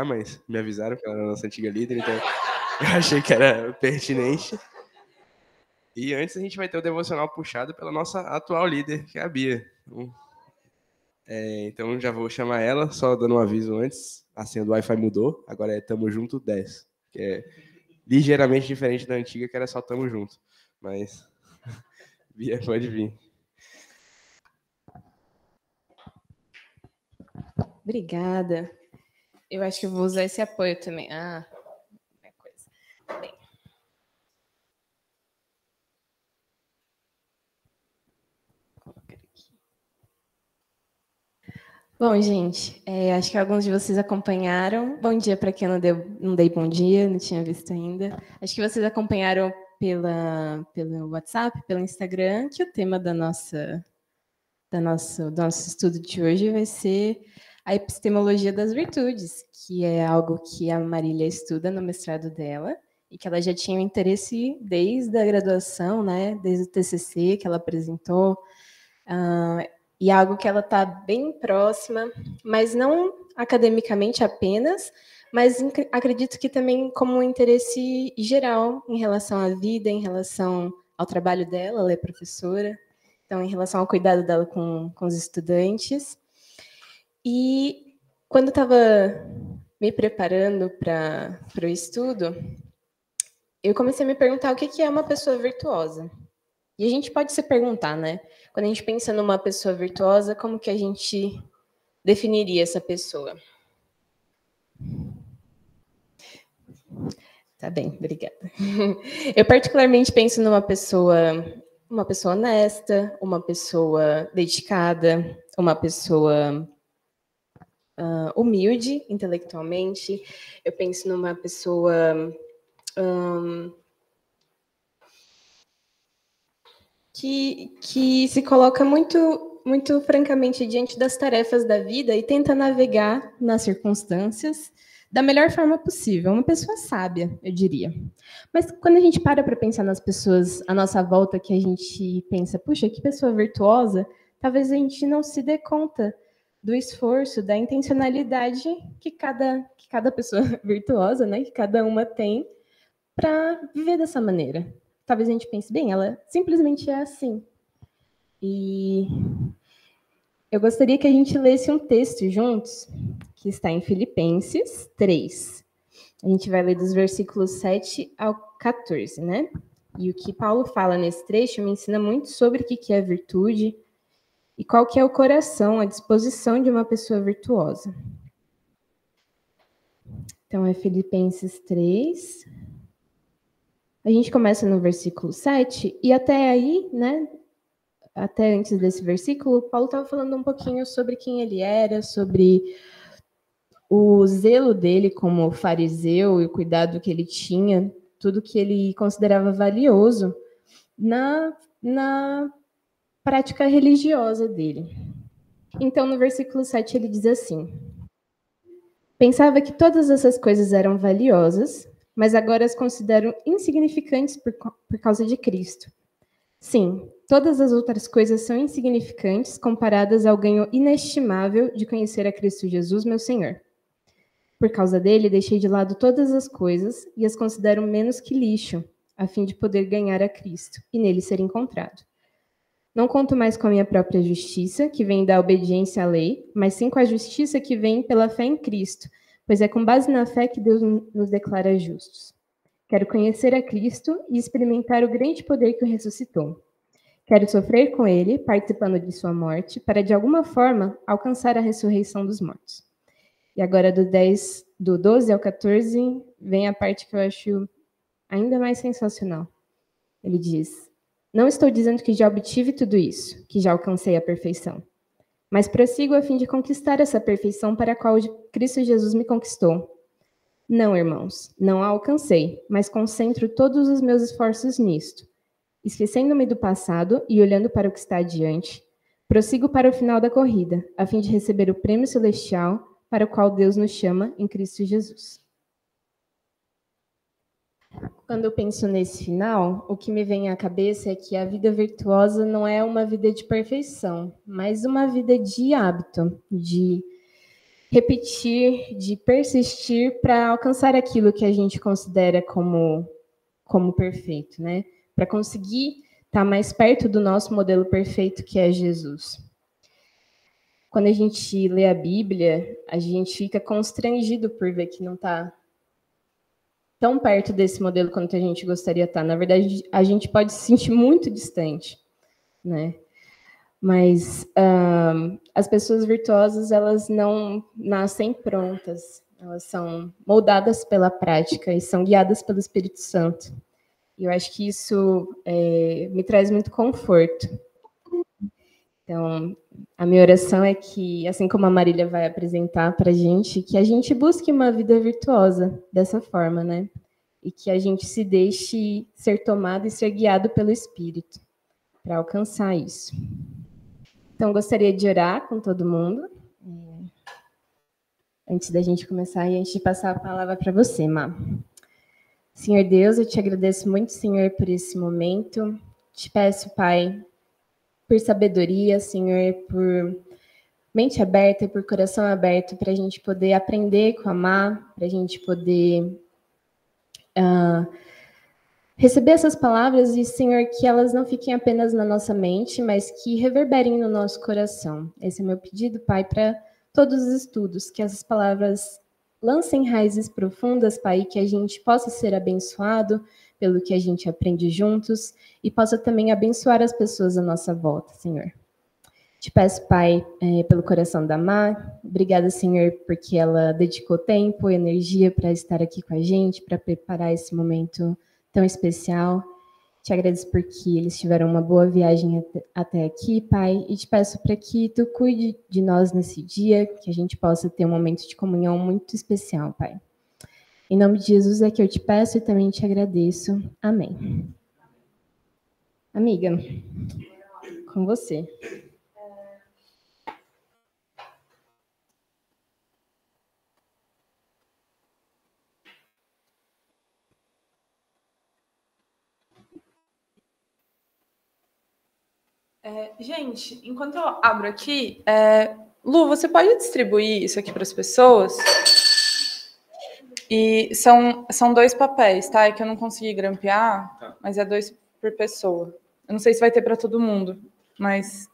mas me avisaram que ela era a nossa antiga líder, então eu achei que era pertinente. E antes a gente vai ter o devocional puxado pela nossa atual líder, que é a Bia. Então já vou chamar ela, só dando um aviso antes. A senha do Wi-Fi mudou, agora é Tamo Junto 10, que é ligeiramente diferente da antiga, que era só Tamo Junto. Mas, Bia, pode vir. Obrigada. Eu acho que eu vou usar esse apoio também. Coisa. Bem. Bom, gente, acho que alguns de vocês acompanharam. Bom dia para quem não dei bom dia, não tinha visto ainda. Acho que vocês acompanharam pelo WhatsApp, pelo Instagram, que o tema do nosso estudo de hoje vai ser a epistemologia das virtudes, que é algo que a Marília estuda no mestrado dela e que ela já tinha interesse desde a graduação, né, desde o TCC que ela apresentou, e algo que ela está bem próxima, mas não academicamente apenas, mas acredito que também como um interesse geral em relação à vida, em relação ao trabalho dela, ela é professora, então em relação ao cuidado dela com os estudantes. E quando eu estava me preparando para o estudo, eu comecei a me perguntar o que é uma pessoa virtuosa. E a gente pode se perguntar, né? Quando a gente pensa numa pessoa virtuosa, como que a gente definiria essa pessoa? Tá bem, obrigada. Eu particularmente penso numa pessoa honesta, uma pessoa dedicada, uma pessoa humilde intelectualmente. Eu penso numa pessoa que se coloca muito francamente diante das tarefas da vida e tenta navegar nas circunstâncias da melhor forma possível. Uma pessoa sábia, eu diria. Mas quando a gente para pensar nas pessoas à nossa volta, que a gente pensa, puxa, que pessoa virtuosa, talvez a gente não se dê conta do esforço, da intencionalidade que cada pessoa virtuosa, né, que cada uma tem para viver dessa maneira. Talvez a gente pense, bem, ela simplesmente é assim. E eu gostaria que a gente lesse um texto juntos, que está em Filipenses 3. A gente vai ler dos versículos 7 ao 14, né? E o que Paulo fala nesse trecho me ensina muito sobre o que é virtude e qual que é o coração, a disposição de uma pessoa virtuosa. Então, é Filipenses 3. A gente começa no versículo 7, e até aí, né, até antes desse versículo, Paulo estava falando um pouquinho sobre quem ele era, sobre o zelo dele como fariseu e o cuidado que ele tinha, tudo que ele considerava valioso na prática religiosa dele. Então, no versículo 7, ele diz assim: pensava que todas essas coisas eram valiosas, mas agora as considero insignificantes por causa de Cristo. Sim, todas as outras coisas são insignificantes comparadas ao ganho inestimável de conhecer a Cristo Jesus, meu Senhor. Por causa dele, deixei de lado todas as coisas e as considero menos que lixo, a fim de poder ganhar a Cristo e nele ser encontrado. Não conto mais com a minha própria justiça, que vem da obediência à lei, mas sim com a justiça que vem pela fé em Cristo, pois é com base na fé que Deus nos declara justos. Quero conhecer a Cristo e experimentar o grande poder que o ressuscitou. Quero sofrer com ele, participando de sua morte, para de alguma forma alcançar a ressurreição dos mortos. E agora do 12 ao 14 vem a parte que eu acho ainda mais sensacional. Ele diz: não estou dizendo que já obtive tudo isso, que já alcancei a perfeição, mas prossigo a fim de conquistar essa perfeição para a qual Cristo Jesus me conquistou. Não, irmãos, não a alcancei, mas concentro todos os meus esforços nisto. Esquecendo-me do passado e olhando para o que está adiante, prossigo para o final da corrida, a fim de receber o prêmio celestial para o qual Deus nos chama em Cristo Jesus. Quando eu penso nesse final, o que me vem à cabeça é que a vida virtuosa não é uma vida de perfeição, mas uma vida de hábito, de repetir, de persistir para alcançar aquilo que a gente considera como perfeito, né? Para conseguir estar mais perto do nosso modelo perfeito, que é Jesus. Quando a gente lê a Bíblia, a gente fica constrangido por ver que não está tão perto desse modelo quanto a gente gostaria de estar. Na verdade, a gente pode se sentir muito distante, né? Mas as pessoas virtuosas, elas não nascem prontas. Elas são moldadas pela prática e são guiadas pelo Espírito Santo. E eu acho que isso me traz muito conforto. Então, a minha oração é que, assim como a Marília vai apresentar para a gente, que a gente busque uma vida virtuosa dessa forma, né? E que a gente se deixe ser tomado e ser guiado pelo Espírito para alcançar isso. Então, gostaria de orar com todo mundo, antes da gente começar e antes de passar a palavra para você, Má. Senhor Deus, eu te agradeço muito, Senhor, por esse momento. Te peço, Pai, por sabedoria, Senhor, por mente aberta e por coração aberto, para a gente poder aprender com a Má, para a gente poder receber essas palavras e, Senhor, que elas não fiquem apenas na nossa mente, mas que reverberem no nosso coração. Esse é meu pedido, Pai, para todos os estudos, que essas palavras lancem raízes profundas, Pai, e que a gente possa ser abençoado pelo que a gente aprende juntos e possa também abençoar as pessoas à nossa volta, Senhor. Te peço, Pai, pelo coração da Má. Obrigada, Senhor, porque ela dedicou tempo e energia para estar aqui com a gente, para preparar esse momento tão especial. Te agradeço porque eles tiveram uma boa viagem até aqui, Pai, e te peço para que Tu cuide de nós nesse dia, que a gente possa ter um momento de comunhão muito especial, Pai. Em nome de Jesus é que eu te peço e também te agradeço. Amém. Amiga, com você. Gente, enquanto eu abro aqui, Lu, você pode distribuir isso aqui para as pessoas? E são 2 papéis, tá? É que eu não consegui grampear, mas é 2 por pessoa. Eu não sei se vai ter para todo mundo, mas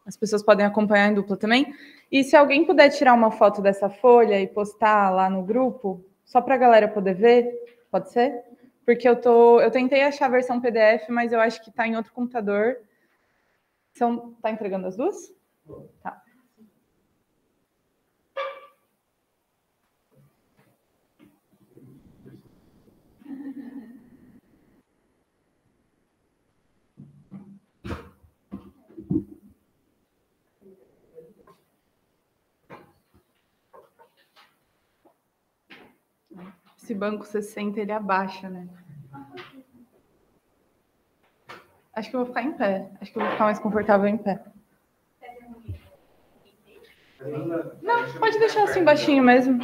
as pessoas podem acompanhar em dupla também. E se alguém puder tirar uma foto dessa folha e postar lá no grupo, só para a galera poder ver, pode ser? Porque eu tentei achar a versão PDF, mas eu acho que está em outro computador. Tá entregando as 2? Tá. Esse banco 60, ele abaixa, né? Acho que eu vou ficar em pé. Acho que eu vou ficar mais confortável em pé. Não, pode deixar assim baixinho mesmo.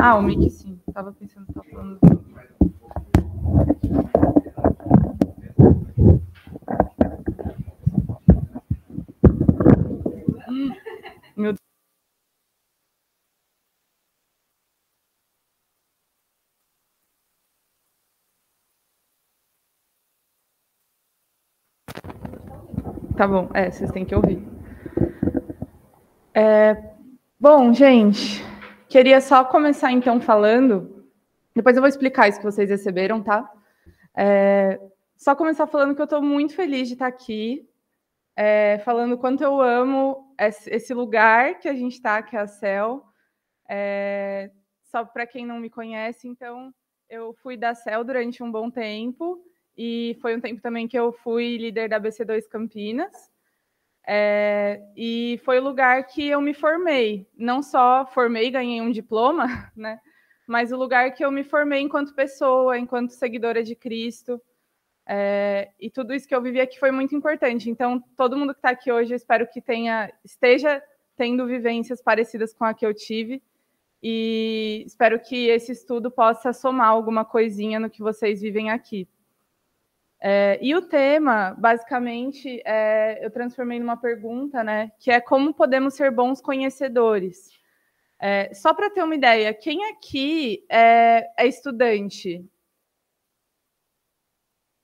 Ah, o mic sim. Tava pensando que tava falando. Meu Deus. Tá bom, vocês têm que ouvir. Bom, gente, queria só começar então falando, depois eu vou explicar isso que vocês receberam, tá? Só começar falando que eu estou muito feliz de estar aqui, falando o quanto eu amo esse lugar que a gente está, que é a CEL. Só para quem não me conhece, então, eu fui da CEL durante um bom tempo, e foi um tempo também que eu fui líder da BC2 Campinas. E foi o lugar que eu me formei. Não só formei e ganhei um diploma, né? Mas o lugar que eu me formei enquanto pessoa, enquanto seguidora de Cristo. E tudo isso que eu vivi aqui foi muito importante. Então, todo mundo que está aqui hoje, eu espero que esteja tendo vivências parecidas com a que eu tive. E espero que esse estudo possa somar alguma coisinha no que vocês vivem aqui. E o tema, basicamente, eu transformei numa pergunta, né? Que é como podemos ser bons conhecedores. Só para ter uma ideia, quem aqui é estudante?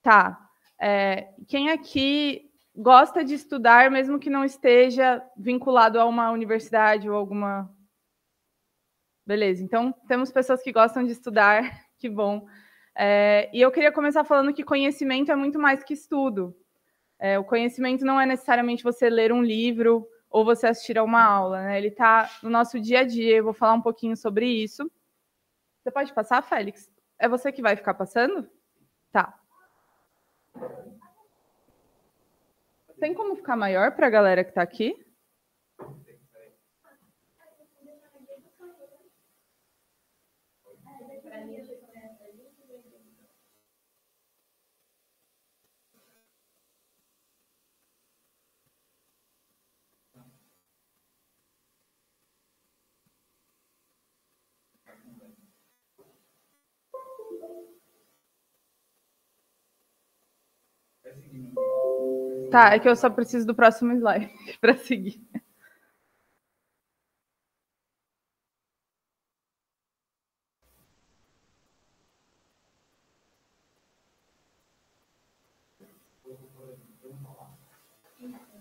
Tá. Quem aqui gosta de estudar, mesmo que não esteja vinculado a uma universidade ou alguma... Beleza, então temos pessoas que gostam de estudar, que bom. E eu queria começar falando que conhecimento é muito mais que estudo. O conhecimento não é necessariamente você ler um livro ou você assistir a uma aula, né? Ele está no nosso dia a dia, eu vou falar um pouquinho sobre isso. Você pode passar, Félix? É você que vai ficar passando? Tá. Tem como ficar maior para a galera que está aqui? Tá, é que eu só preciso do próximo slide para seguir.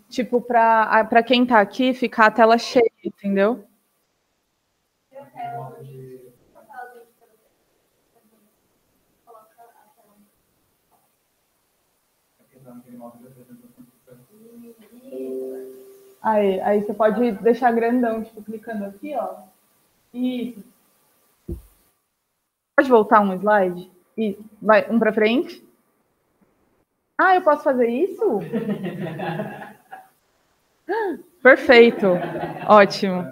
Tipo, para quem está aqui, ficar a tela cheia, entendeu? Aí você pode deixar grandão, tipo, clicando aqui, ó. Isso. Pode voltar um slide? Isso. Vai, um para frente. Eu posso fazer isso? Perfeito. Ótimo.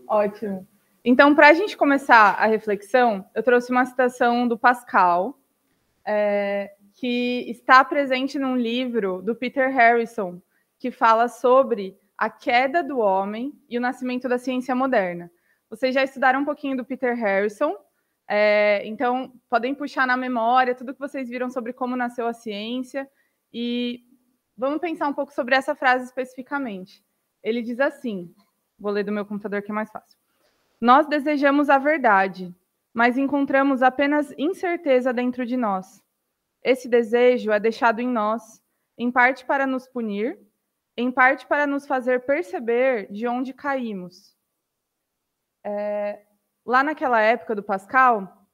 Ótimo. Então, para a gente começar a reflexão, eu trouxe uma citação do Pascal, que está presente num livro do Peter Harrison, que fala sobre a queda do homem e o nascimento da ciência moderna. Vocês já estudaram um pouquinho do Peter Harrison, então podem puxar na memória tudo que vocês viram sobre como nasceu a ciência e vamos pensar um pouco sobre essa frase especificamente. Ele diz assim, vou ler do meu computador que é mais fácil. Nós desejamos a verdade, mas encontramos apenas incerteza dentro de nós. Esse desejo é deixado em nós, em parte para nos punir, em parte para nos fazer perceber de onde caímos. Lá naquela época do Pascal,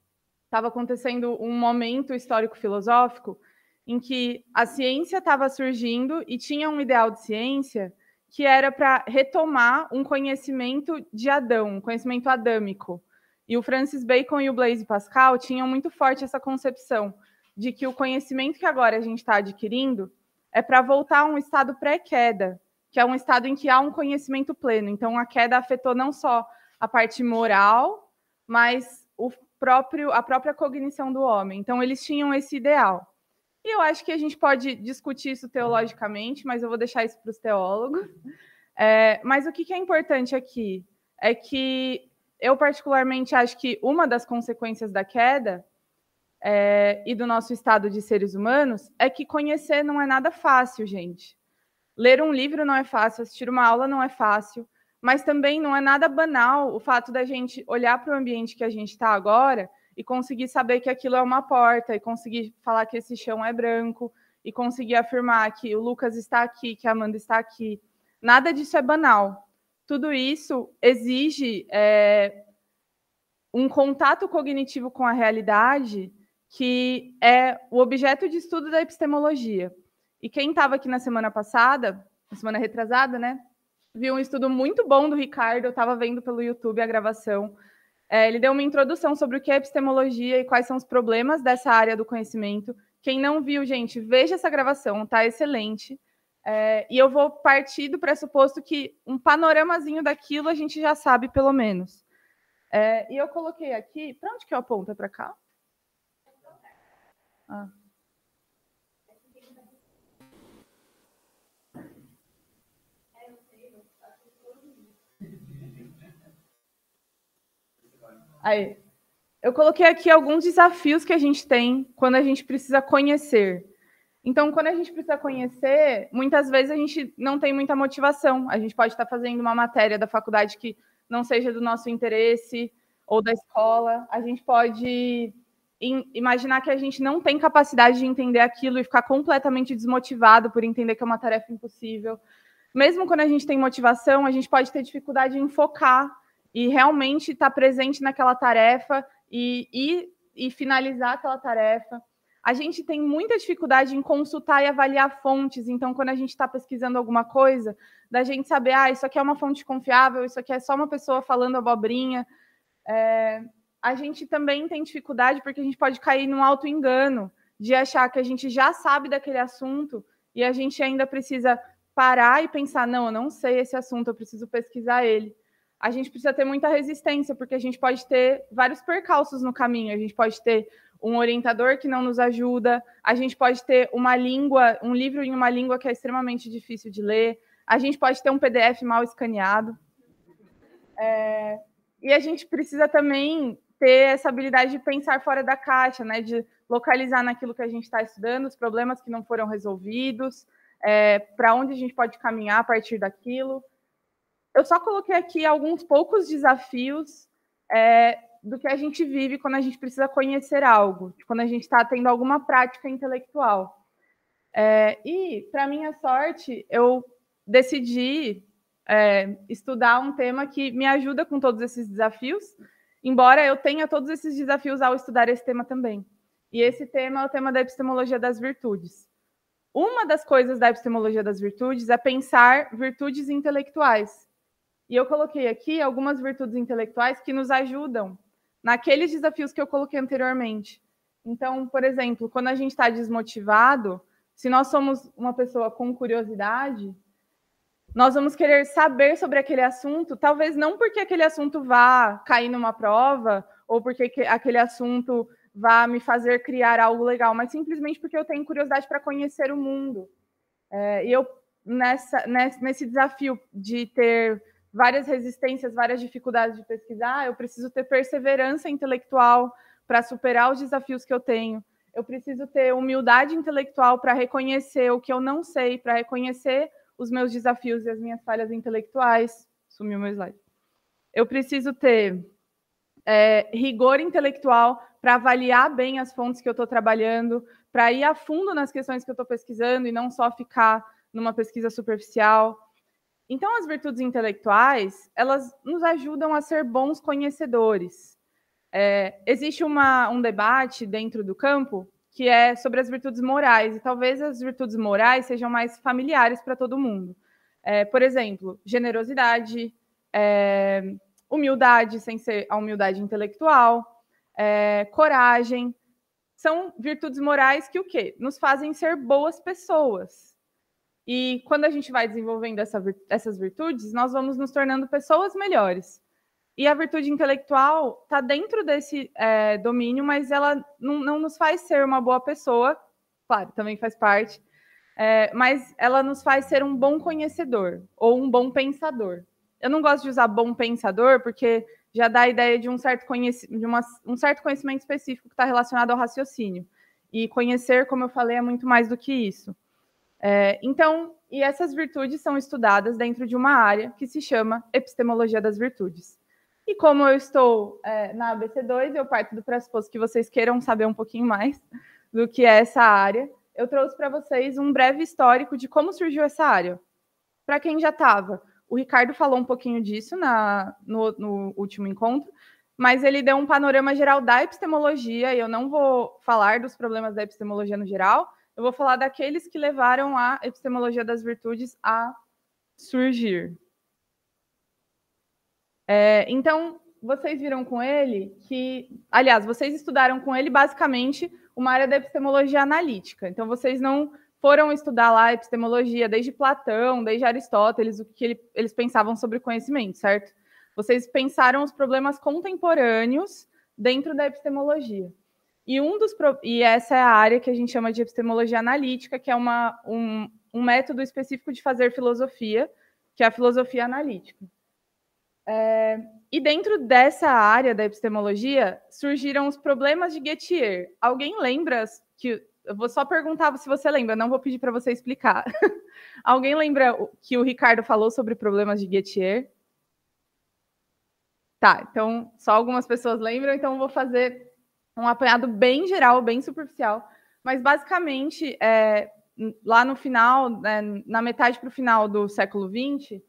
estava acontecendo um momento histórico-filosófico em que a ciência estava surgindo e tinha um ideal de ciência que era para retomar um conhecimento de Adão, um conhecimento adâmico. E o Francis Bacon e o Blaise Pascal tinham muito forte essa concepção de que o conhecimento que agora a gente está adquirindo é para voltar a um estado pré-queda, que é um estado em que há um conhecimento pleno. Então, a queda afetou não só a parte moral, mas a própria cognição do homem. Então, eles tinham esse ideal. E eu acho que a gente pode discutir isso teologicamente, mas eu vou deixar isso para os teólogos. Mas o que é importante aqui é que eu, particularmente, acho que uma das consequências da queda e do nosso estado de seres humanos é que conhecer não é nada fácil, gente. Ler um livro não é fácil, assistir uma aula não é fácil, mas também não é nada banal o fato da gente olhar para o ambiente que a gente está agora e conseguir saber que aquilo é uma porta, e conseguir falar que esse chão é branco, e conseguir afirmar que o Lucas está aqui, que a Amanda está aqui. Nada disso é banal. Tudo isso exige um contato cognitivo com a realidade que é o objeto de estudo da epistemologia. E quem estava aqui na semana passada, na semana retrasada, né, viu um estudo muito bom do Ricardo, eu estava vendo pelo YouTube a gravação. Ele deu uma introdução sobre o que é epistemologia e quais são os problemas dessa área do conhecimento. Quem não viu, gente, veja essa gravação, tá excelente. E eu vou partir do pressuposto que um panoramazinho daquilo a gente já sabe, pelo menos. E eu coloquei aqui... Para onde que eu aponto? É para cá? Aí. eu coloquei aqui alguns desafios que a gente tem quando a gente precisa conhecer. Então, quando a gente precisa conhecer, muitas vezes a gente não tem muita motivação. A gente pode estar fazendo uma matéria da faculdade que não seja do nosso interesse, ou da escola. A gente pode imaginar que a gente não tem capacidade de entender aquilo e ficar completamente desmotivado por entender que é uma tarefa impossível. Mesmo quando a gente tem motivação, a gente pode ter dificuldade em focar e realmente estar presente naquela tarefa e finalizar aquela tarefa. A gente tem muita dificuldade em consultar e avaliar fontes. Então, quando a gente está pesquisando alguma coisa, da gente saber, isso aqui é uma fonte confiável, isso aqui é só uma pessoa falando abobrinha. A gente também tem dificuldade porque a gente pode cair num auto-engano de achar que a gente já sabe daquele assunto e a gente ainda precisa parar e pensar, não, eu não sei esse assunto, eu preciso pesquisar ele. A gente precisa ter muita resistência, porque a gente pode ter vários percalços no caminho, a gente pode ter um orientador que não nos ajuda, a gente pode ter uma língua, um livro em uma língua que é extremamente difícil de ler, a gente pode ter um PDF mal escaneado. E a gente precisa também ter essa habilidade de pensar fora da caixa, né? De localizar naquilo que a gente está estudando, os problemas que não foram resolvidos, para onde a gente pode caminhar a partir daquilo. Eu só coloquei aqui alguns poucos desafios do que a gente vive quando a gente precisa conhecer algo, quando a gente está tendo alguma prática intelectual. E, para minha sorte, eu decidi estudar um tema que me ajuda com todos esses desafios, embora eu tenha todos esses desafios ao estudar esse tema também. E esse tema é o tema da epistemologia das virtudes. Uma das coisas da epistemologia das virtudes é pensar virtudes intelectuais. E eu coloquei aqui algumas virtudes intelectuais que nos ajudam naqueles desafios que eu coloquei anteriormente. Então, por exemplo, quando a gente está desmotivado, se nós somos uma pessoa com curiosidade, nós vamos querer saber sobre aquele assunto, talvez não porque aquele assunto vá cair numa prova, ou porque aquele assunto vá me fazer criar algo legal, mas simplesmente porque eu tenho curiosidade para conhecer o mundo. E eu, nesse desafio de ter várias resistências, várias dificuldades de pesquisar, eu preciso ter perseverança intelectual para superar os desafios que eu tenho. Eu preciso ter humildade intelectual para reconhecer o que eu não sei, para reconhecer os meus desafios e as minhas falhas intelectuais. Sumiu meu slide. Eu preciso ter rigor intelectual para avaliar bem as fontes que eu estou trabalhando, para ir a fundo nas questões que eu estou pesquisando e não só ficar numa pesquisa superficial. Então, as virtudes intelectuais, elas nos ajudam a ser bons conhecedores. Existe um debate dentro do campo que é sobre as virtudes morais, e talvez as virtudes morais sejam mais familiares para todo mundo. Por exemplo, generosidade, humildade, sem ser a humildade intelectual, coragem. São virtudes morais que o quê? Nos fazem ser boas pessoas. E quando a gente vai desenvolvendo essas virtudes, nós vamos nos tornando pessoas melhores. E a virtude intelectual está dentro desse domínio, mas ela não nos faz ser uma boa pessoa, claro, também faz parte, mas ela nos faz ser um bom conhecedor ou um bom pensador. Eu não gosto de usar bom pensador, porque já dá a ideia de um certo conhecimento específico que está relacionado ao raciocínio. E conhecer, como eu falei, é muito mais do que isso. Então, e essas virtudes são estudadas dentro de uma área que se chama epistemologia das virtudes. E como eu estou na ABC2, eu parto do pressuposto que vocês queiram saber um pouquinho mais do que é essa área, eu trouxe para vocês um breve histórico de como surgiu essa área. Para quem já estava, o Ricardo falou um pouquinho disso no último encontro, mas ele deu um panorama geral da epistemologia, e eu não vou falar dos problemas da epistemologia no geral, eu vou falar daqueles que levaram a epistemologia das virtudes a surgir. Então, vocês viram com ele que... Aliás, vocês estudaram com ele, basicamente, uma área da epistemologia analítica. Então, vocês não foram estudar lá a epistemologia desde Platão, desde Aristóteles, o que eles pensavam sobre conhecimento, certo? Vocês pensaram os problemas contemporâneos dentro da epistemologia. E essa é a área que a gente chama de epistemologia analítica, que é um método específico de fazer filosofia, que é a filosofia analítica. E dentro dessa área da epistemologia, surgiram os problemas de Gettier. Alguém lembra que... Eu vou só perguntar se você lembra, não vou pedir para você explicar. Alguém lembra que o Ricardo falou sobre problemas de Gettier? Tá, então só algumas pessoas lembram, então eu vou fazer um apanhado bem geral, bem superficial. Mas, basicamente, lá no final, na metade para o final do século XX,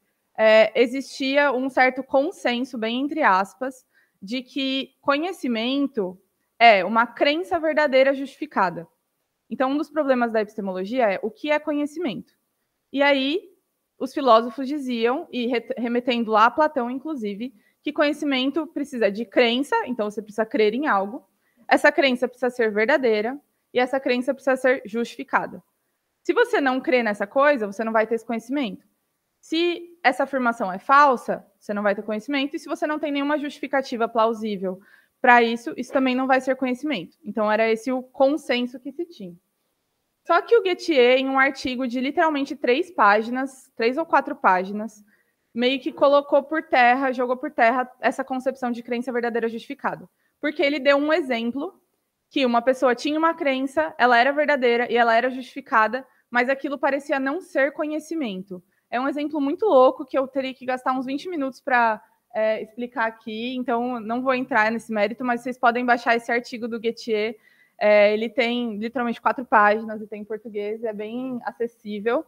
existia um certo consenso, bem entre aspas, de que conhecimento é uma crença verdadeira justificada. Então, um dos problemas da epistemologia é o que é conhecimento. E aí, os filósofos diziam, e remetendo lá a Platão, inclusive, que conhecimento precisa de crença, então você precisa crer em algo, essa crença precisa ser verdadeira, e essa crença precisa ser justificada. Se você não crê nessa coisa, você não vai ter esse conhecimento. Se essa afirmação é falsa, você não vai ter conhecimento, e se você não tem nenhuma justificativa plausível para isso, isso também não vai ser conhecimento. Então, era esse o consenso que se tinha. Só que o Gettier, em um artigo de literalmente 3 ou 4 páginas, meio que colocou por terra, jogou por terra essa concepção de crença verdadeira justificada. Porque ele deu um exemplo que uma pessoa tinha uma crença, ela era verdadeira e ela era justificada, mas aquilo parecia não ser conhecimento. É um exemplo muito louco que eu teria que gastar uns 20 minutos para explicar aqui, então não vou entrar nesse mérito, mas vocês podem baixar esse artigo do Gettier. Ele tem literalmente 4 páginas e tem em português, é bem acessível.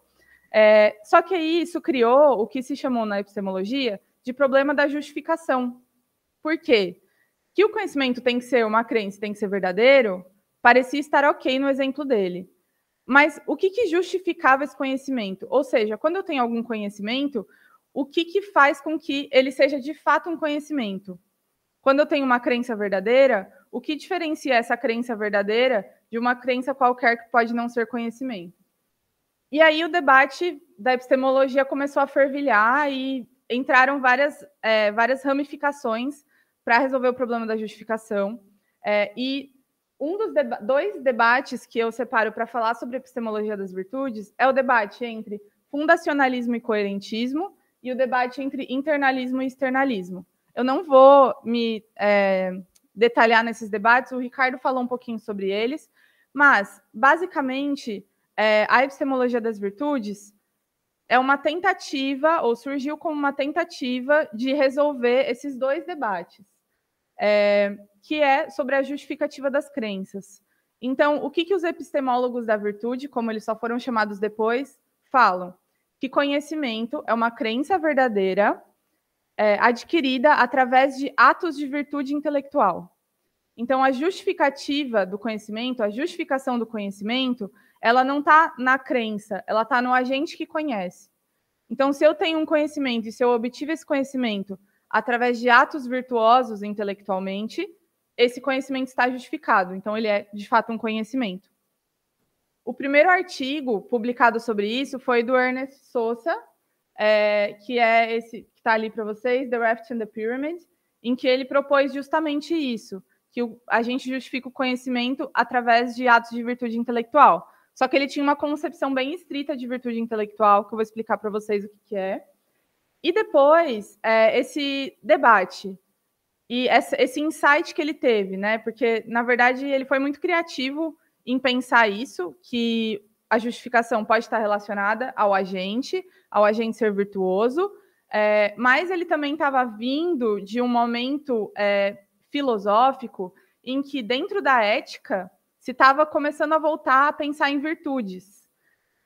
Só que aí isso criou o que se chamou na epistemologia de problema da justificação. Por quê? Que o conhecimento tem que ser uma crença, tem que ser verdadeiro, parecia estar ok no exemplo dele. Mas o que justificava esse conhecimento? Ou seja, quando eu tenho algum conhecimento, o que faz com que ele seja de fato um conhecimento? Quando eu tenho uma crença verdadeira, o que diferencia essa crença verdadeira de uma crença qualquer que pode não ser conhecimento? E aí o debate da epistemologia começou a fervilhar e entraram várias ramificações para resolver o problema da justificação. E um dos dois debates que eu separo para falar sobre a epistemologia das virtudes é o debate entre fundacionalismo e coerentismo e o debate entre internalismo e externalismo. Eu não vou me detalhar nesses debates, o Ricardo falou um pouquinho sobre eles, mas, basicamente, a epistemologia das virtudes é uma tentativa, ou surgiu como uma tentativa de resolver esses 2 debates, que é sobre a justificativa das crenças. Então, o que os epistemólogos da virtude, como eles só foram chamados depois, falam? Que conhecimento é uma crença verdadeira adquirida através de atos de virtude intelectual. Então, a justificativa do conhecimento, a justificação do conhecimento, ela não está na crença, ela está no agente que conhece. Então, se eu tenho um conhecimento e se eu obtive esse conhecimento através de atos virtuosos intelectualmente, esse conhecimento está justificado. Então, ele é, de fato, um conhecimento. O primeiro artigo publicado sobre isso foi do Ernest Sosa, que é esse que está ali para vocês, The Raft and the Pyramid, em que ele propôs justamente isso, que a gente justifica o conhecimento através de atos de virtude intelectual. Só que ele tinha uma concepção bem estrita de virtude intelectual, que eu vou explicar para vocês o que é. E depois, esse debate e esse insight que ele teve, né? Porque, na verdade, ele foi muito criativo em pensar isso, que a justificação pode estar relacionada ao agente ser virtuoso, mas ele também estava vindo de um momento filosófico em que, dentro da ética, se estava começando a voltar a pensar em virtudes.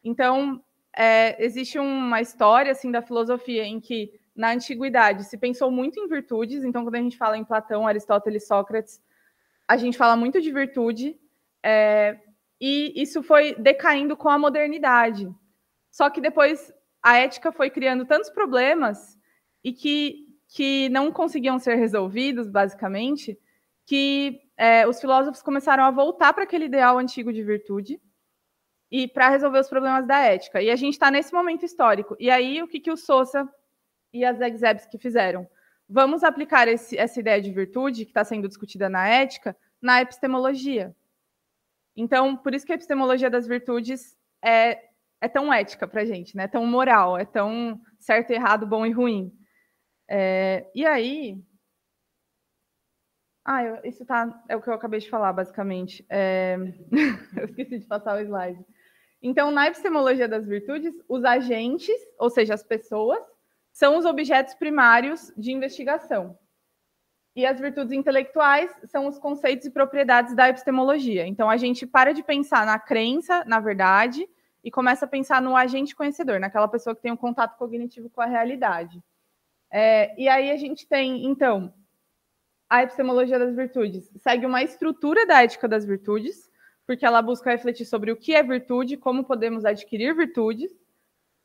Então, existe uma história assim, da filosofia em que, na antiguidade, se pensou muito em virtudes. Então, quando a gente fala em Platão, Aristóteles, Sócrates, a gente fala muito de virtude, e isso foi decaindo com a modernidade. Só que depois a ética foi criando tantos problemas e que não conseguiam ser resolvidos, basicamente, que os filósofos começaram a voltar para aquele ideal antigo de virtude e para resolver os problemas da ética. E a gente está nesse momento histórico. E aí, o que o Sosa e a Zagzebski fizeram? Vamos aplicar essa ideia de virtude, que está sendo discutida na ética, na epistemologia. Então, por isso que a epistemologia das virtudes é tão ética para a gente, né? É tão moral, é tão certo e errado, bom e ruim. E aí, Isso é o que eu acabei de falar, basicamente. Eu esqueci de passar o slide. Então, na epistemologia das virtudes, os agentes, ou seja, as pessoas, são os objetos primários de investigação. E as virtudes intelectuais são os conceitos e propriedades da epistemologia. Então, a gente para de pensar na crença, na verdade, e começa a pensar no agente conhecedor, naquela pessoa que tem um contato cognitivo com a realidade. E aí a gente tem, então, a epistemologia das virtudes segue uma estrutura da ética das virtudes, porque ela busca refletir sobre o que é virtude, como podemos adquirir virtudes,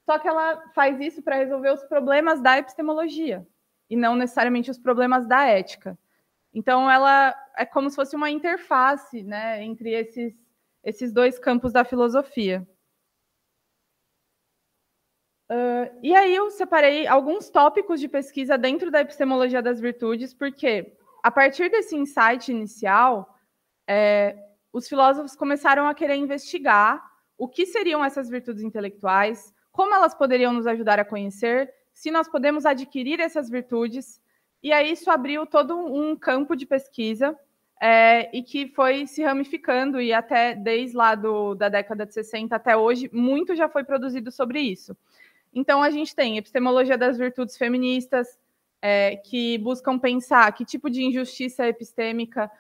só que ela faz isso para resolver os problemas da epistemologia, e não necessariamente os problemas da ética. Então, ela é como se fosse uma interface, né, entre esses dois campos da filosofia. E aí eu separei alguns tópicos de pesquisa dentro da epistemologia das virtudes, porque a partir desse insight inicial, os filósofos começaram a querer investigar o que seriam essas virtudes intelectuais, como elas poderiam nos ajudar a conhecer, se nós podemos adquirir essas virtudes. E aí isso abriu todo um campo de pesquisa e que foi se ramificando, e até desde lá da década de 60 até hoje, muito já foi produzido sobre isso. Então, a gente tem epistemologia das virtudes feministas, que buscam pensar que tipo de injustiça epistêmica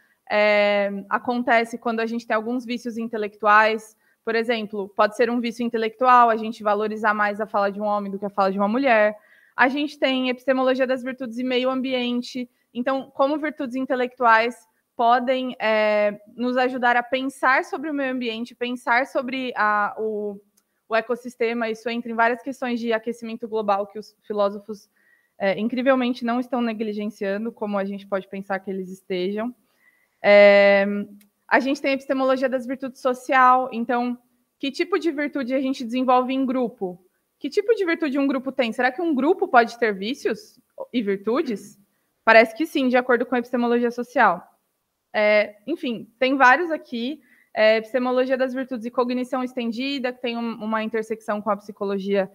acontece quando a gente tem alguns vícios intelectuais. Por exemplo, pode ser um vício intelectual, a gente valorizar mais a fala de um homem do que a fala de uma mulher. A gente tem epistemologia das virtudes e meio ambiente. Então, como virtudes intelectuais podem nos ajudar a pensar sobre o meio ambiente, pensar sobre o ecossistema. Isso entra em várias questões de aquecimento global que os filósofos incrivelmente não estão negligenciando, como a gente pode pensar que eles estejam. A gente tem a epistemologia das virtudes social. Então, que tipo de virtude a gente desenvolve em grupo? Que tipo de virtude um grupo tem? Será que um grupo pode ter vícios e virtudes? Parece que sim, de acordo com a epistemologia social. Enfim, tem vários aqui. Epistemologia das virtudes e cognição estendida, que tem uma intersecção com a psicologia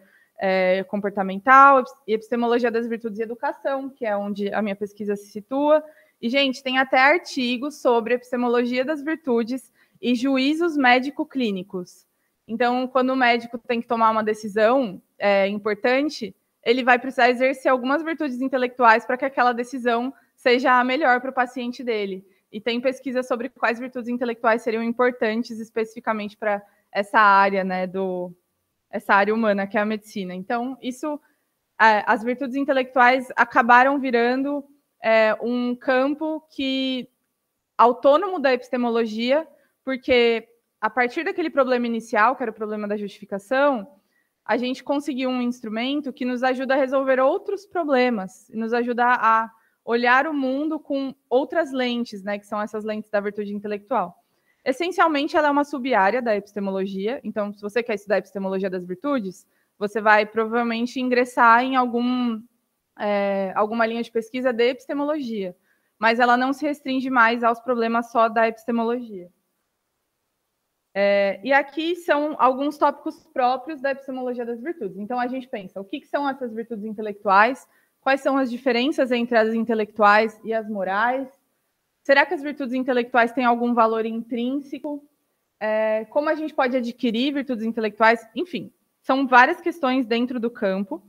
comportamental, e epistemologia das virtudes e educação, que é onde a minha pesquisa se situa. E, gente, tem até artigos sobre epistemologia das virtudes e juízos médico-clínicos. Então, quando o médico tem que tomar uma decisão importante, ele vai precisar exercer algumas virtudes intelectuais para que aquela decisão seja a melhor para o paciente dele. E tem pesquisa sobre quais virtudes intelectuais seriam importantes especificamente para essa área, né, essa área humana, que é a medicina. Então, as virtudes intelectuais acabaram virando um campo autônomo da epistemologia, porque a partir daquele problema inicial, que era o problema da justificação, a gente conseguiu um instrumento que nos ajuda a resolver outros problemas, e nos ajuda a olhar o mundo com outras lentes, né, que são essas lentes da virtude intelectual. Essencialmente, ela é uma sub-área da epistemologia. Então, se você quer estudar a epistemologia das virtudes, você vai provavelmente ingressar em alguma linha de pesquisa de epistemologia, mas ela não se restringe mais aos problemas só da epistemologia. E aqui são alguns tópicos próprios da epistemologia das virtudes. Então, a gente pensa, o que são essas virtudes intelectuais? Quais são as diferenças entre as intelectuais e as morais? Será que as virtudes intelectuais têm algum valor intrínseco? Como a gente pode adquirir virtudes intelectuais? Enfim, são várias questões dentro do campo.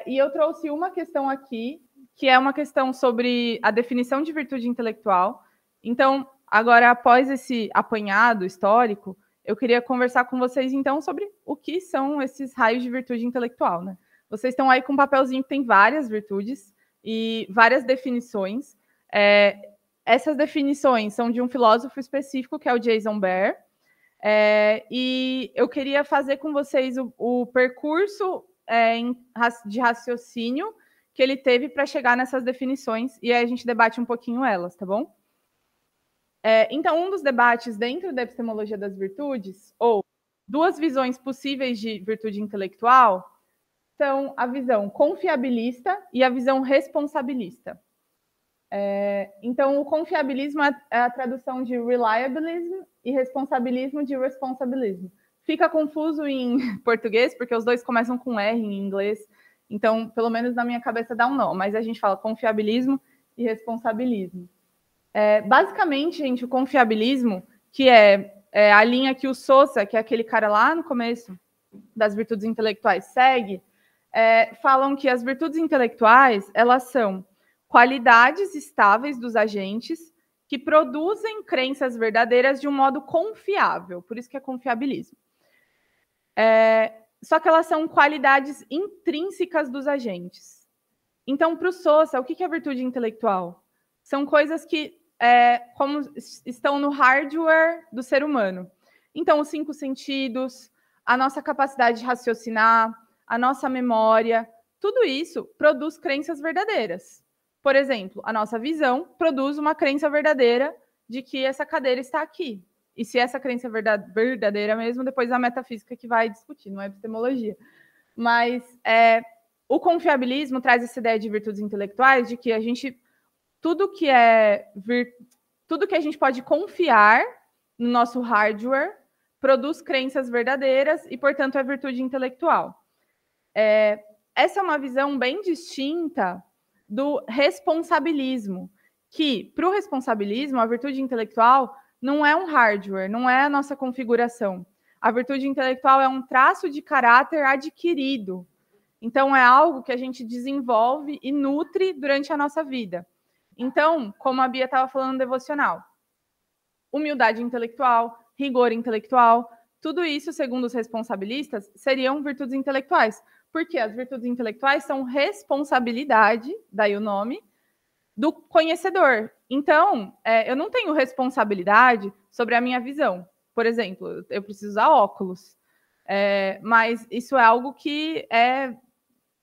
E eu trouxe uma questão aqui, que é uma questão sobre a definição de virtude intelectual. Então, agora, após esse apanhado histórico, eu queria conversar com vocês, então, sobre o que são esses raios de virtude intelectual, né? Vocês estão aí com um papelzinho que tem várias virtudes e várias definições. Essas definições são de um filósofo específico, que é o Jason Behr. E eu queria fazer com vocês o percurso de raciocínio que ele teve para chegar nessas definições, e aí a gente debate um pouquinho elas, tá bom? Então, um dos debates dentro da epistemologia das virtudes, ou duas visões possíveis de virtude intelectual, são a visão confiabilista e a visão responsabilista. Então, o confiabilismo é a tradução de reliabilism e responsabilismo de responsibilism. Fica confuso em português, porque os dois começam com R em inglês, então, pelo menos na minha cabeça dá um nó, mas a gente fala confiabilismo e responsabilismo. Basicamente, gente, o confiabilismo, que é a linha que o Sousa, que é aquele cara lá no começo das virtudes intelectuais, segue, falam que as virtudes intelectuais, elas são qualidades estáveis dos agentes que produzem crenças verdadeiras de um modo confiável, por isso que é confiabilismo. Só que elas são qualidades intrínsecas dos agentes. Então, para o Sousa, o que é virtude intelectual? São coisas que como estão no hardware do ser humano. Então, os 5 sentidos, a nossa capacidade de raciocinar, a nossa memória, tudo isso produz crenças verdadeiras. Por exemplo, a nossa visão produz uma crença verdadeira de que essa cadeira está aqui. E se essa crença é verdadeira mesmo, depois a metafísica que vai discutir, não é epistemologia. Mas o confiabilismo traz essa ideia de virtudes intelectuais, de que a gente tudo que a gente pode confiar no nosso hardware produz crenças verdadeiras e, portanto, é virtude intelectual. Essa é uma visão bem distinta do responsabilismo, que, para o responsabilismo, a virtude intelectual não é um hardware, não é a nossa configuração. A virtude intelectual é um traço de caráter adquirido. Então, é algo que a gente desenvolve e nutre durante a nossa vida. Então, como a Bia estava falando no devocional, humildade intelectual, rigor intelectual, tudo isso, segundo os responsabilistas, seriam virtudes intelectuais. Porque as virtudes intelectuais são responsabilidade, daí o nome, do conhecedor. Então, eu não tenho responsabilidade sobre a minha visão. Por exemplo, eu preciso usar óculos. Mas isso é algo que é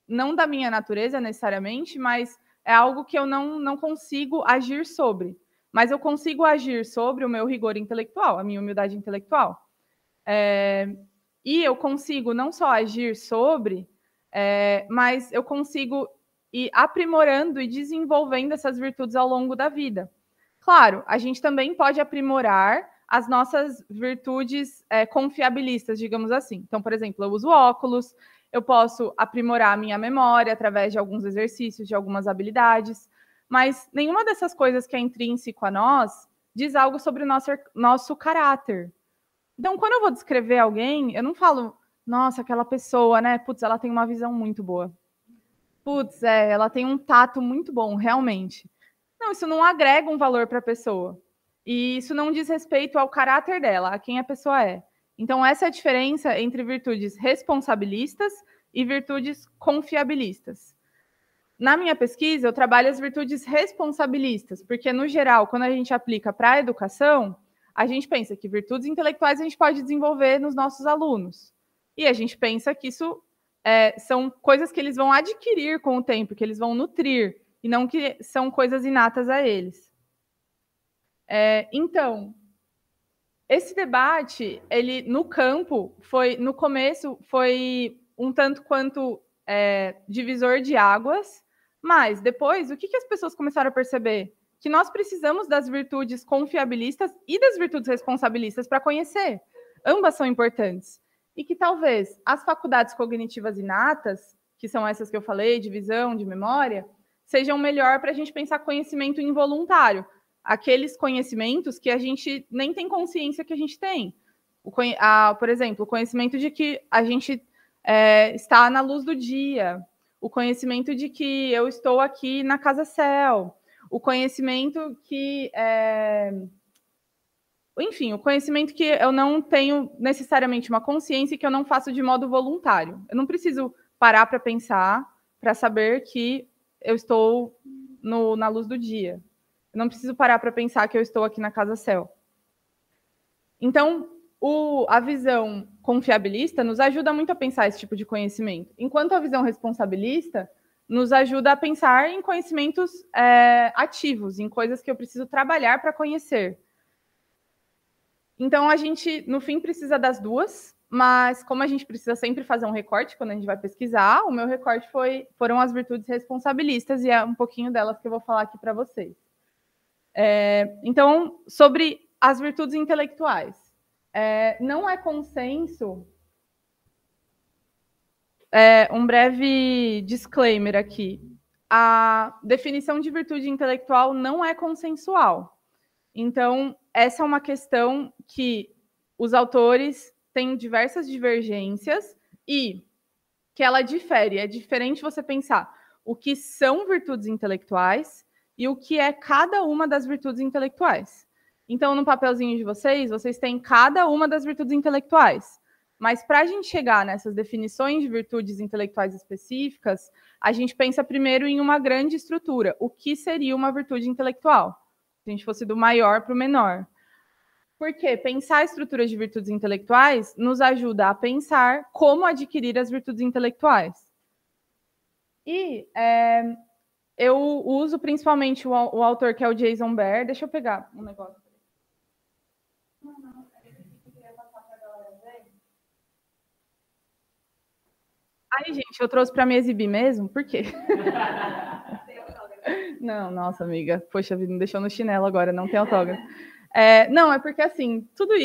não da minha natureza necessariamente, mas é algo que eu não consigo agir sobre. Mas eu consigo agir sobre o meu rigor intelectual, a minha humildade intelectual. E eu consigo não só agir sobre, mas eu consigo ir aprimorando e desenvolvendo essas virtudes ao longo da vida. Claro, a gente também pode aprimorar as nossas virtudes confiabilistas, digamos assim. Então, por exemplo, eu uso óculos, eu posso aprimorar a minha memória através de alguns exercícios, de algumas habilidades, mas nenhuma dessas coisas que é intrínseco a nós diz algo sobre o nosso caráter. Então, quando eu vou descrever alguém, eu não falo, nossa, aquela pessoa, né? Putz, ela tem uma visão muito boa. Putz, ela tem um tato muito bom, realmente. Não, isso não agrega um valor para a pessoa. E isso não diz respeito ao caráter dela, a quem a pessoa é. Então, essa é a diferença entre virtudes responsabilistas e virtudes confiabilistas. Na minha pesquisa, eu trabalho as virtudes responsabilistas, porque, no geral, quando a gente aplica para a educação, a gente pensa que virtudes intelectuais a gente pode desenvolver nos nossos alunos. E a gente pensa que isso são coisas que eles vão adquirir com o tempo, que eles vão nutrir, e não que são coisas inatas a eles. Então, esse debate, ele no campo, no começo, foi um tanto quanto divisor de águas, mas depois, o que as pessoas começaram a perceber? Que nós precisamos das virtudes confiabilistas e das virtudes responsabilistas para conhecer. Ambas são importantes. E que talvez as faculdades cognitivas inatas, que são essas que eu falei, de visão, de memória, sejam melhor para a gente pensar conhecimento involuntário. Aqueles conhecimentos que a gente nem tem consciência que a gente tem. Por exemplo, o conhecimento de que a gente está na luz do dia, o conhecimento de que eu estou aqui na Casa Céu, o conhecimento que... Enfim, o conhecimento que eu não tenho necessariamente uma consciência e que eu não faço de modo voluntário. Eu não preciso parar para pensar, para saber que eu estou na luz do dia. Eu não preciso parar para pensar que eu estou aqui na Casa Céu. Então, a visão confiabilista nos ajuda muito a pensar esse tipo de conhecimento, enquanto a visão responsabilista nos ajuda a pensar em conhecimentos ativos, em coisas que eu preciso trabalhar para conhecer. Então, a gente, no fim, precisa das duas, mas como a gente precisa sempre fazer um recorte quando a gente vai pesquisar, o meu recorte foram as virtudes responsabilistas, e é um pouquinho delas que eu vou falar aqui para vocês. Então, sobre as virtudes intelectuais. Não é consenso... um breve disclaimer aqui. A definição de virtude intelectual não é consensual. Então, essa é uma questão que os autores têm diversas divergências e que ela difere. É diferente você pensar o que são virtudes intelectuais e o que é cada uma das virtudes intelectuais. Então, no papelzinho de vocês têm cada uma das virtudes intelectuais. Mas para a gente chegar nessas definições de virtudes intelectuais específicas, a gente pensa primeiro em uma grande estrutura. O que seria uma virtude intelectual? Se a gente fosse do maior para o menor. Porque pensar estruturas de virtudes intelectuais nos ajuda a pensar como adquirir as virtudes intelectuais. E eu uso principalmente o autor que é o Jason Behr. Deixa eu pegar um negócio. Ai, gente, eu trouxe para me exibir mesmo? Por quê? Não, nossa, amiga. Poxa vida, me deixou no chinelo agora, não tem autógrafo. Não, é porque, assim, todo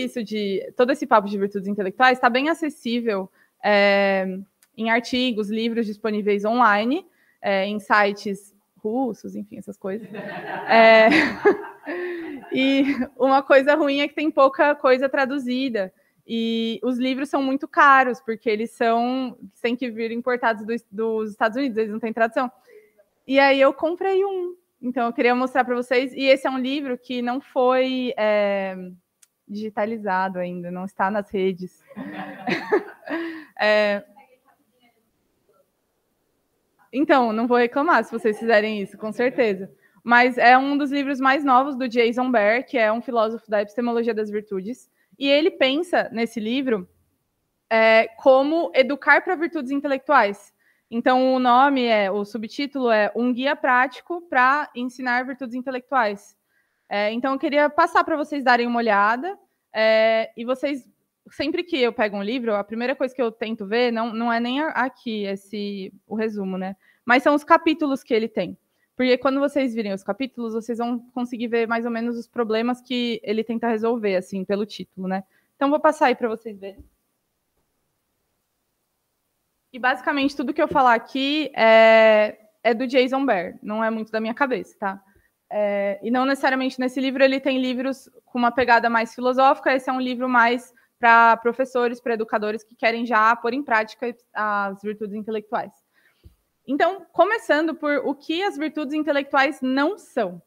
esse papo de virtudes intelectuais está bem acessível em artigos, livros disponíveis online, em sites russos, enfim, essas coisas. E uma coisa ruim é que tem pouca coisa traduzida. E os livros são muito caros, porque eles têm que vir importados dos Estados Unidos, eles não têm tradução. E aí eu comprei um. Então, eu queria mostrar para vocês. E esse é um livro que não foi digitalizado ainda, não está nas redes. Então, não vou reclamar se vocês fizerem isso, com certeza. Mas é um dos livros mais novos do Jason Behr, que é um filósofo da epistemologia das virtudes. E ele pensa, nesse livro, como educar para virtudes intelectuais. Então, o subtítulo é Um Guia Prático para Ensinar Virtudes Intelectuais. Então, eu queria passar para vocês darem uma olhada, e vocês, sempre que eu pego um livro, a primeira coisa que eu tento ver, não é nem aqui o resumo, né? Mas são os capítulos que ele tem. Porque quando vocês virem os capítulos, vocês vão conseguir ver mais ou menos os problemas que ele tenta resolver, assim, pelo título, né? Então, vou passar aí para vocês verem. E, basicamente, tudo que eu falar aqui é do Jason Behr, não é muito da minha cabeça, tá? E não necessariamente nesse livro, ele tem livros com uma pegada mais filosófica, esse é um livro mais para professores, para educadores que querem já pôr em prática as virtudes intelectuais. Então, começando por o que as virtudes intelectuais não são.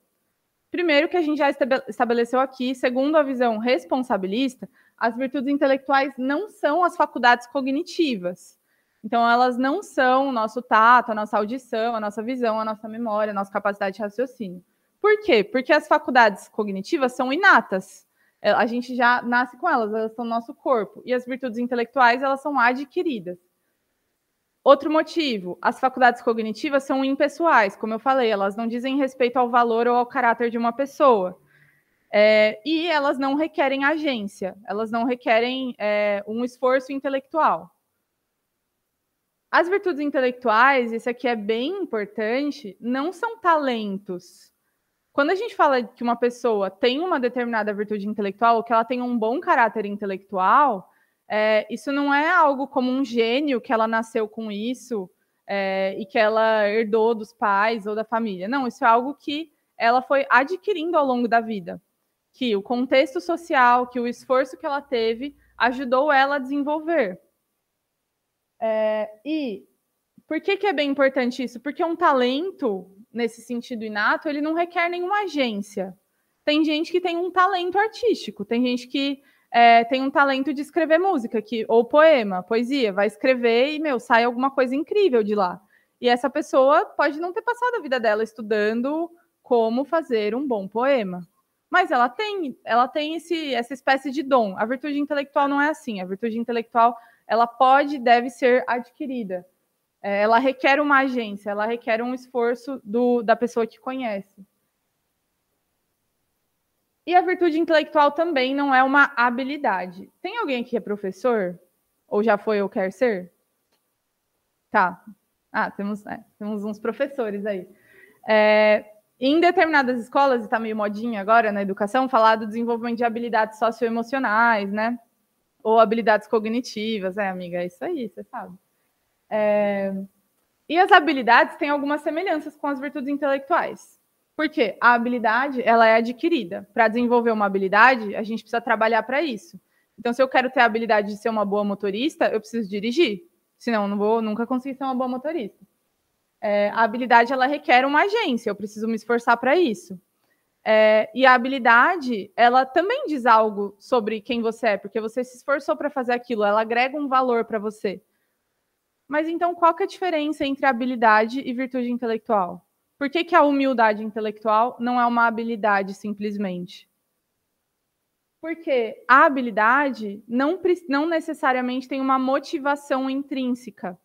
Primeiro, que a gente já estabeleceu aqui, segundo a visão responsabilista, as virtudes intelectuais não são as faculdades cognitivas. Então, elas não são o nosso tato, a nossa audição, a nossa visão, a nossa memória, a nossa capacidade de raciocínio. Por quê? Porque as faculdades cognitivas são inatas. A gente já nasce com elas estão no nosso corpo. E as virtudes intelectuais, elas são adquiridas. Outro motivo, as faculdades cognitivas são impessoais, como eu falei, elas não dizem respeito ao valor ou ao caráter de uma pessoa. E elas não requerem agência, elas não requerem um esforço intelectual. As virtudes intelectuais, isso aqui é bem importante, não são talentos. Quando a gente fala que uma pessoa tem uma determinada virtude intelectual, ou que ela tem um bom caráter intelectual, isso não é algo como um gênio que ela nasceu com isso e que ela herdou dos pais ou da família. Não, isso é algo que ela foi adquirindo ao longo da vida. Que o contexto social, que o esforço que ela teve, ajudou ela a desenvolver. E por que é bem importante isso? Porque um talento, nesse sentido inato, ele não requer nenhuma agência. Tem gente que tem um talento artístico, tem gente que tem um talento de escrever música, ou poema, poesia, vai escrever e, sai alguma coisa incrível de lá. E essa pessoa pode não ter passado a vida dela estudando como fazer um bom poema. Mas ela tem essa espécie de dom. A virtude intelectual não é assim. A virtude intelectual, ela pode e deve ser adquirida. Ela requer uma agência, ela requer um esforço da pessoa que conhece. E a virtude intelectual também não é uma habilidade. Tem alguém aqui que é professor? Ou já foi ou quer ser? Tá. Temos uns professores aí. Em determinadas escolas, e está meio modinha agora na educação, falar do desenvolvimento de habilidades socioemocionais, né? Ou habilidades cognitivas. Amiga, é isso aí, você sabe. E as habilidades têm algumas semelhanças com as virtudes intelectuais. Porque a habilidade, ela é adquirida. Para desenvolver uma habilidade, a gente precisa trabalhar para isso. Então, se eu quero ter a habilidade de ser uma boa motorista, eu preciso dirigir. Senão, eu não vou nunca conseguir ser uma boa motorista. A habilidade, ela requer uma agência. Eu preciso me esforçar para isso. E a habilidade, ela também diz algo sobre quem você é, porque você se esforçou para fazer aquilo. Ela agrega um valor para você. Mas, então, qual que é a diferença entre habilidade e virtude intelectual? Por que a humildade intelectual não é uma habilidade, simplesmente? Porque a habilidade não necessariamente tem uma motivação intrínseca.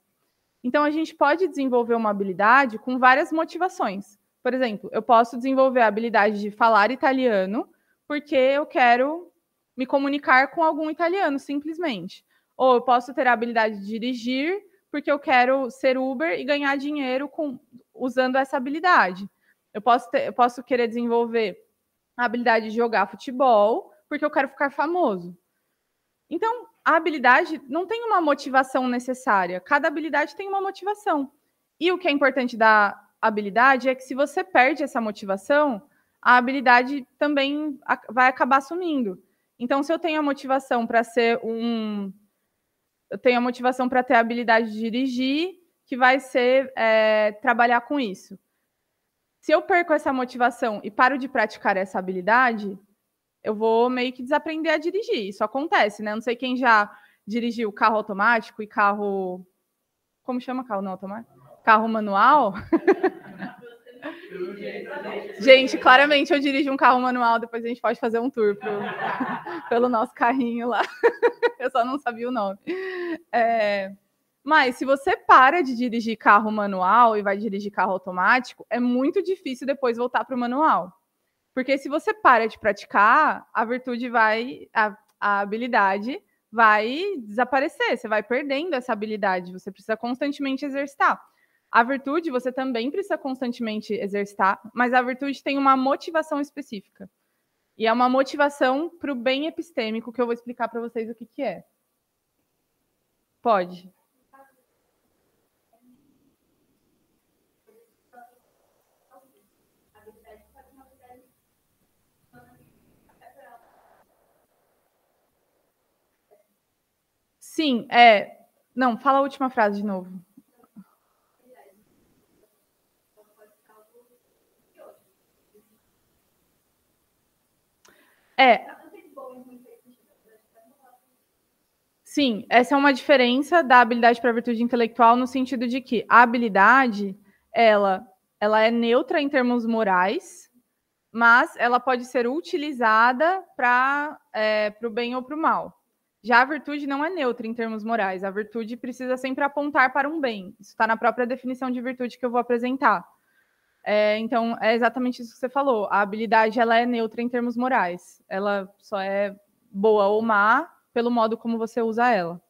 Então, a gente pode desenvolver uma habilidade com várias motivações. Por exemplo, eu posso desenvolver a habilidade de falar italiano porque eu quero me comunicar com algum italiano, simplesmente. Ou eu posso ter a habilidade de dirigir porque eu quero ser Uber e ganhar dinheiro usando essa habilidade. Eu posso querer desenvolver a habilidade de jogar futebol porque eu quero ficar famoso. Então, a habilidade não tem uma motivação necessária. Cada habilidade tem uma motivação. E o que é importante da habilidade é que se você perde essa motivação, a habilidade também vai acabar sumindo. Então, se eu tenho a motivação para ser eu tenho a motivação para ter a habilidade de dirigir, que vai ser trabalhar com isso. Se eu perco essa motivação e paro de praticar essa habilidade, eu vou meio que desaprender a dirigir. Isso acontece, né? Não sei quem já dirigiu carro automático e carro... Como chama carro não automático? Carro manual? Gente, claramente eu dirijo um carro manual, depois a gente pode fazer um tour pelo nosso carrinho lá. Eu só não sabia o nome. Mas se você para de dirigir carro manual e vai dirigir carro automático, é muito difícil depois voltar para o manual. Porque se você para de praticar, a virtude a habilidade vai desaparecer, você vai perdendo essa habilidade, você precisa constantemente exercitar. A virtude você também precisa constantemente exercitar, mas a virtude tem uma motivação específica. E é uma motivação para o bem epistêmico, que eu vou explicar para vocês o que é. Pode. Sim, Não, fala a última frase de novo. Sim, essa é uma diferença da habilidade para a virtude intelectual no sentido de que a habilidade, ela é neutra em termos morais, mas ela pode ser utilizada para o bem ou para o mal. Já a virtude não é neutra em termos morais. A virtude precisa sempre apontar para um bem. Isso está na própria definição de virtude que eu vou apresentar. Então, é exatamente isso que você falou. A habilidade ela é neutra em termos morais. Ela só é boa ou má pelo modo como você usa ela.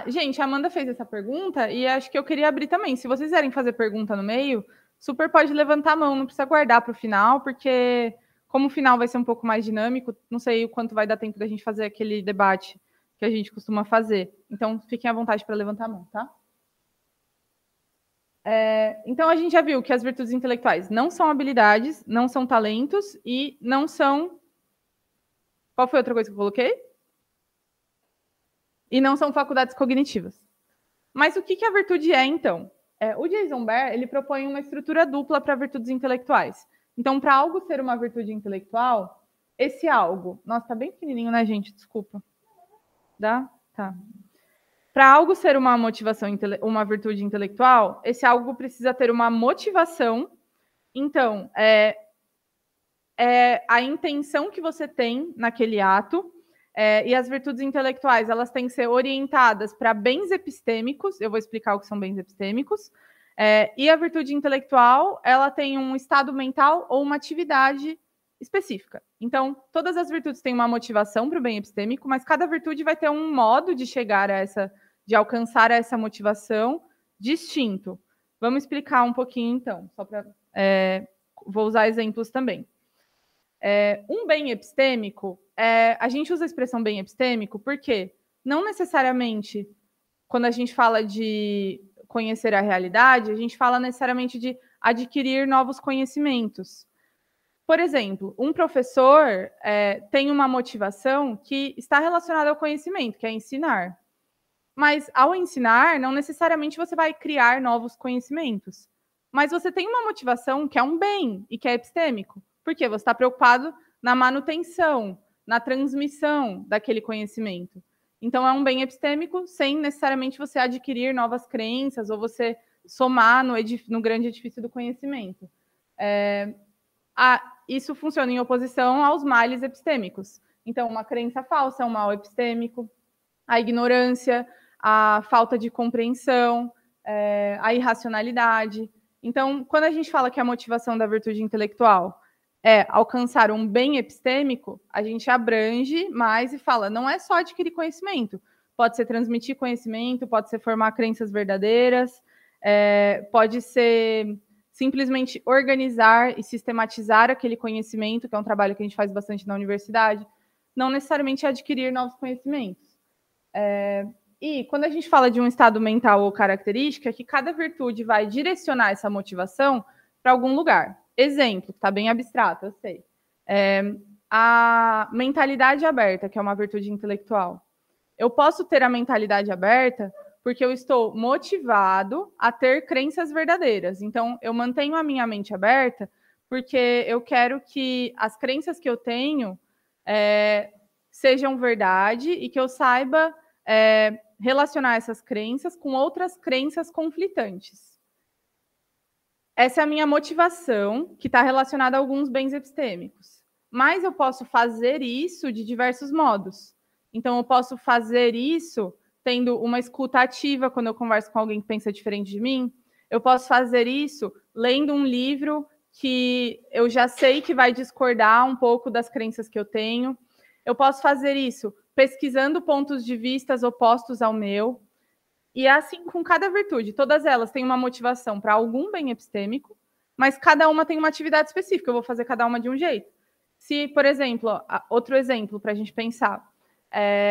Gente, a Amanda fez essa pergunta e acho que eu queria abrir também. Se vocês quiserem fazer pergunta no meio, super pode levantar a mão, não precisa guardar para o final, porque como o final vai ser um pouco mais dinâmico, não sei o quanto vai dar tempo da gente fazer aquele debate que a gente costuma fazer. Então, fiquem à vontade para levantar a mão, tá? Então, a gente já viu que as virtudes intelectuais não são habilidades, não são talentos e não são... Qual foi a outra coisa que eu coloquei? E não são faculdades cognitivas. Mas o que a virtude é, então? O Jason Behr, ele propõe uma estrutura dupla para virtudes intelectuais. Então, para algo ser uma virtude intelectual, esse algo... Nossa, tá bem pequenininho, né, gente? Desculpa. Dá? Tá. Para algo ser uma virtude intelectual, esse algo precisa ter uma motivação. Então, a intenção que você tem naquele ato. E as virtudes intelectuais, elas têm que ser orientadas para bens epistêmicos. Eu vou explicar o que são bens epistêmicos. E a virtude intelectual, ela tem um estado mental ou uma atividade específica. Então, todas as virtudes têm uma motivação para o bem epistêmico, mas cada virtude vai ter um modo de chegar de alcançar essa motivação distinto. Vamos explicar um pouquinho, então, só para... vou usar exemplos também. Um bem epistêmico, a gente usa a expressão bem epistêmico porque não necessariamente, quando a gente fala de conhecer a realidade, a gente fala necessariamente de adquirir novos conhecimentos. Por exemplo, um professor tem uma motivação que está relacionada ao conhecimento, que é ensinar. Mas, ao ensinar, não necessariamente você vai criar novos conhecimentos. Mas você tem uma motivação que é um bem e que é epistêmico. Por quê? Você está preocupado na manutenção, na transmissão daquele conhecimento. Então, é um bem epistêmico sem necessariamente você adquirir novas crenças ou você somar no grande edifício do conhecimento. Isso funciona em oposição aos males epistêmicos. Então, uma crença falsa é um mal epistêmico, a ignorância, a falta de compreensão, a irracionalidade. Então, quando a gente fala que a motivação da virtude intelectual é alcançar um bem epistêmico, a gente abrange mais e fala, não é só adquirir conhecimento, pode ser transmitir conhecimento, pode ser formar crenças verdadeiras, pode ser simplesmente organizar e sistematizar aquele conhecimento, que é um trabalho que a gente faz bastante na universidade, não necessariamente adquirir novos conhecimentos. E quando a gente fala de um estado mental ou característica, que cada virtude vai direcionar essa motivação para algum lugar. Exemplo, que está bem abstrato, eu sei. A mentalidade aberta, que é uma virtude intelectual. Eu posso ter a mentalidade aberta porque eu estou motivado a ter crenças verdadeiras. Então, eu mantenho a minha mente aberta porque eu quero que as crenças que eu tenho sejam verdade e que eu saiba relacionar essas crenças com outras crenças conflitantes. Essa é a minha motivação, que está relacionada a alguns bens epistêmicos. Mas eu posso fazer isso de diversos modos. Então, eu posso fazer isso tendo uma escuta ativa quando eu converso com alguém que pensa diferente de mim. Eu posso fazer isso lendo um livro que eu já sei que vai discordar um pouco das crenças que eu tenho. Eu posso fazer isso pesquisando pontos de vista opostos ao meu. E assim com cada virtude. Todas elas têm uma motivação para algum bem epistêmico, mas cada uma tem uma atividade específica. Eu vou fazer cada uma de um jeito. Se, por exemplo, outro exemplo para a gente pensar,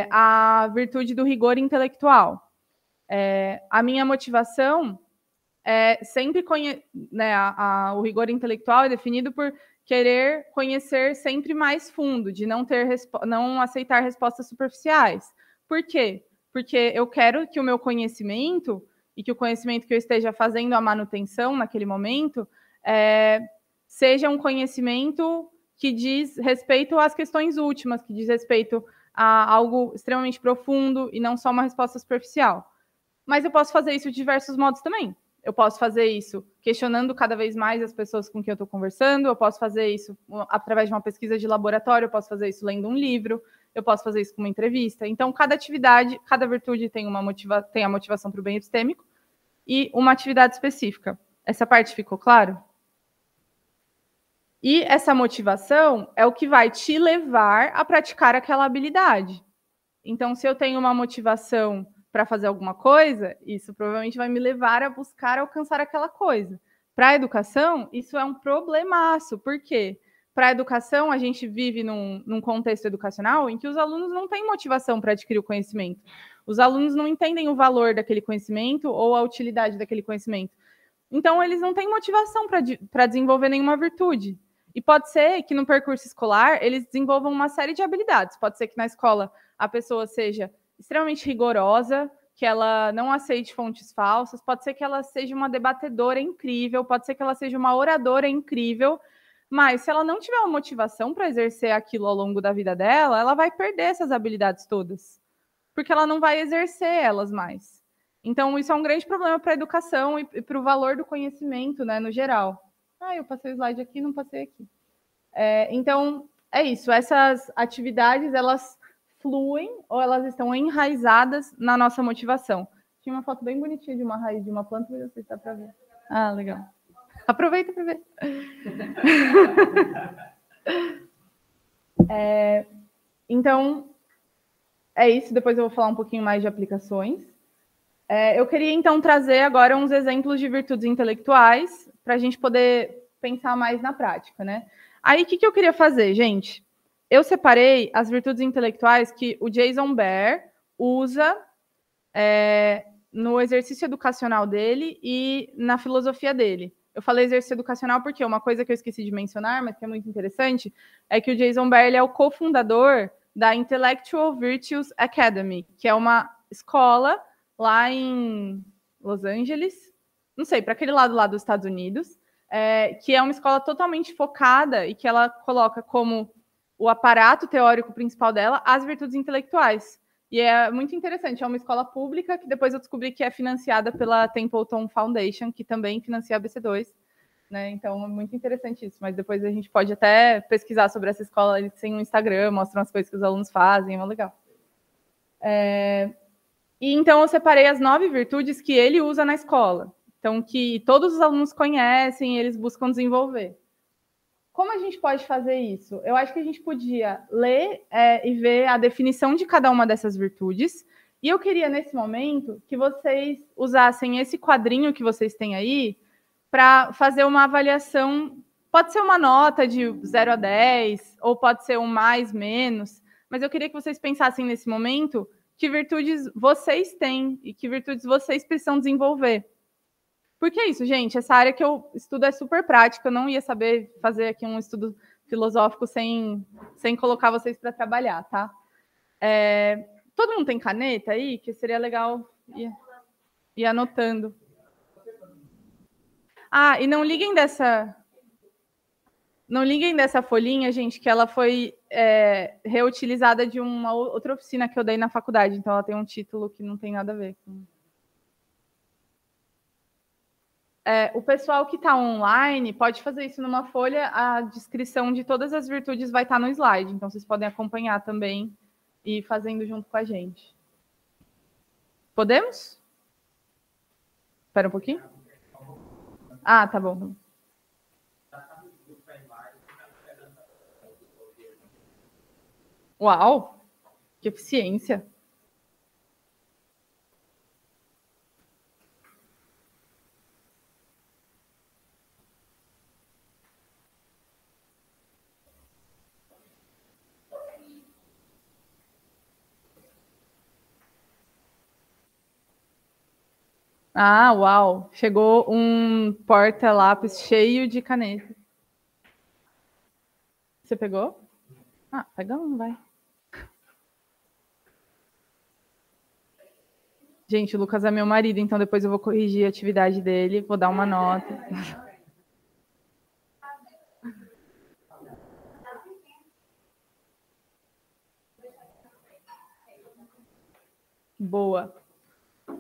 a virtude do rigor intelectual. A minha motivação é sempre o rigor intelectual é definido por querer conhecer sempre mais fundo, de não aceitar respostas superficiais. Por quê? Porque eu quero que o meu conhecimento e que o conhecimento que eu esteja fazendo a manutenção naquele momento seja um conhecimento que diz respeito às questões últimas, que diz respeito a algo extremamente profundo e não só uma resposta superficial. Mas eu posso fazer isso de diversos modos também. Eu posso fazer isso questionando cada vez mais as pessoas com quem eu estou conversando, eu posso fazer isso através de uma pesquisa de laboratório, eu posso fazer isso lendo um livro, eu posso fazer isso com uma entrevista. Então, cada atividade, cada virtude tem a motivação para o bem epistêmico e uma atividade específica. Essa parte ficou claro? E essa motivação é o que vai te levar a praticar aquela habilidade. Então, se eu tenho uma motivação para fazer alguma coisa, isso provavelmente vai me levar a buscar alcançar aquela coisa. Para a educação, isso é um problemaço. Por quê? Para a educação, a gente vive num contexto educacional em que os alunos não têm motivação para adquirir o conhecimento. Os alunos não entendem o valor daquele conhecimento ou a utilidade daquele conhecimento. Então, eles não têm motivação para desenvolver nenhuma virtude. E pode ser que no percurso escolar eles desenvolvam uma série de habilidades. Pode ser que na escola a pessoa seja extremamente rigorosa, que ela não aceite fontes falsas, pode ser que ela seja uma debatedora incrível, pode ser que ela seja uma oradora incrível, mas se ela não tiver uma motivação para exercer aquilo ao longo da vida dela, ela vai perder essas habilidades todas, porque ela não vai exercer elas mais. Então, isso é um grande problema para a educação e para o valor do conhecimento, né, no geral. Eu passei o slide aqui, não passei aqui. Então, é isso. Essas atividades, elas fluem ou elas estão enraizadas na nossa motivação. Tinha uma foto bem bonitinha de uma raiz de uma planta, não sei se dá para ver. Legal. Aproveita para ver. Então, é isso. Depois eu vou falar um pouquinho mais de aplicações. Eu queria, então, trazer agora uns exemplos de virtudes intelectuais para a gente poder pensar mais na prática, né? Aí, o que eu queria fazer, gente? Eu separei as virtudes intelectuais que o Jason Behr usa no exercício educacional dele e na filosofia dele. Eu falei exercício educacional porque uma coisa que eu esqueci de mencionar, mas que é muito interessante, é que o Jason Bear ele é o cofundador da Intellectual Virtues Academy, que é uma escola lá em Los Angeles, não sei, para aquele lado lá dos Estados Unidos, que é uma escola totalmente focada e que ela coloca como o aparato teórico principal dela as virtudes intelectuais. E é muito interessante, é uma escola pública que depois eu descobri que é financiada pela Templeton Foundation, que também financia a ABC2, né? Então é muito interessante isso, mas depois a gente pode até pesquisar sobre essa escola, eles têm um Instagram, mostram as coisas que os alunos fazem, é muito legal. E então eu separei as 9 virtudes que ele usa na escola, então que todos os alunos conhecem e eles buscam desenvolver. Como a gente pode fazer isso? Eu acho que a gente podia ler e ver a definição de cada uma dessas virtudes. E eu queria, nesse momento, que vocês usassem esse quadrinho que vocês têm aí para fazer uma avaliação. Pode ser uma nota de 0 a 10, ou pode ser um mais, menos. Mas eu queria que vocês pensassem, nesse momento, que virtudes vocês têm e que virtudes vocês precisam desenvolver. Porque é isso, gente, essa área que eu estudo é super prática, eu não ia saber fazer aqui um estudo filosófico sem colocar vocês para trabalhar, tá? Todo mundo tem caneta aí? Que seria legal ir anotando. Ah, e não liguem dessa folhinha, gente, que ela foi reutilizada de uma outra oficina que eu dei na faculdade, então ela tem um título que não tem nada a ver com... O pessoal que está online pode fazer isso numa folha, a descrição de todas as virtudes vai estar no slide, então vocês podem acompanhar também e ir fazendo junto com a gente. Podemos? Espera um pouquinho. Ah, tá bom. Uau, que eficiência. Ah, uau! Chegou um porta-lápis cheio de caneta. Você pegou? Ah, pega um, vai. Gente, o Lucas é meu marido, então depois eu vou corrigir a atividade dele, vou dar uma nota. Boa.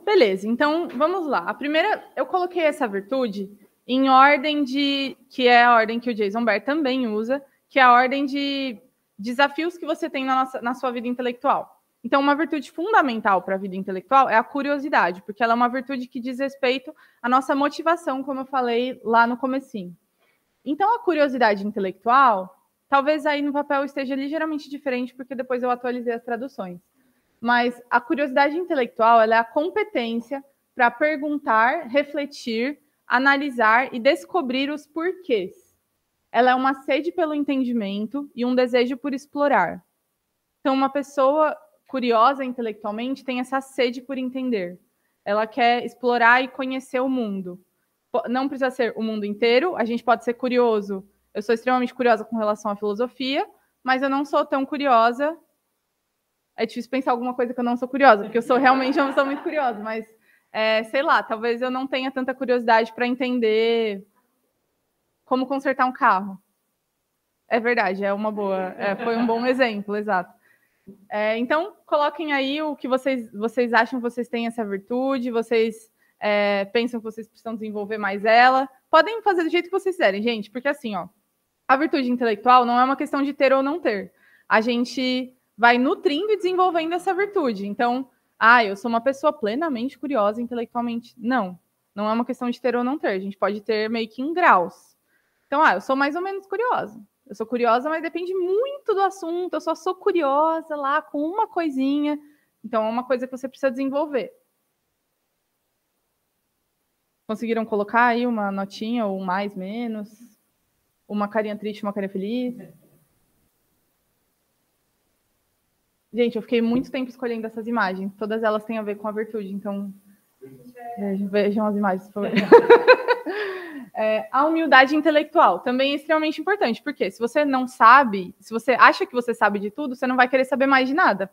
Beleza, então vamos lá. A primeira, eu coloquei essa virtude em ordem que é a ordem que o Jason Bear também usa, que é a ordem de desafios que você tem na sua vida intelectual. Então, uma virtude fundamental para a vida intelectual é a curiosidade, porque ela é uma virtude que diz respeito à nossa motivação, como eu falei lá no comecinho. Então, a curiosidade intelectual, talvez aí no papel esteja ligeiramente diferente, porque depois eu atualizei as traduções. Mas a curiosidade intelectual ela é a competência para perguntar, refletir, analisar e descobrir os porquês. Ela é uma sede pelo entendimento e um desejo por explorar. Então, uma pessoa curiosa intelectualmente tem essa sede por entender. Ela quer explorar e conhecer o mundo. Não precisa ser o mundo inteiro, a gente pode ser curioso. Eu sou extremamente curiosa com relação à filosofia, mas eu não sou tão curiosa. É difícil pensar alguma coisa que eu não sou curiosa, porque eu sou realmente uma pessoa muito curiosa, mas, sei lá, talvez eu não tenha tanta curiosidade para entender como consertar um carro. É verdade, é uma boa, foi um bom exemplo, exato. Então, coloquem aí o que vocês acham que vocês têm essa virtude, vocês pensam que vocês precisam desenvolver mais ela. Podem fazer do jeito que vocês quiserem, gente, porque assim, ó, a virtude intelectual não é uma questão de ter ou não ter. A gente vai nutrindo e desenvolvendo essa virtude. Então, eu sou uma pessoa plenamente curiosa intelectualmente. Não é uma questão de ter ou não ter. A gente pode ter meio que em graus. Então, eu sou mais ou menos curiosa. Eu sou curiosa, mas depende muito do assunto. Eu só sou curiosa lá com uma coisinha. Então, é uma coisa que você precisa desenvolver. Conseguiram colocar aí uma notinha, ou um mais, menos? Uma carinha triste, uma carinha feliz? Gente, eu fiquei muito tempo escolhendo essas imagens. Todas elas têm a ver com a virtude, então vejam as imagens, por favor. A humildade intelectual também é extremamente importante, porque se você não sabe, se você acha que você sabe de tudo, você não vai querer saber mais de nada.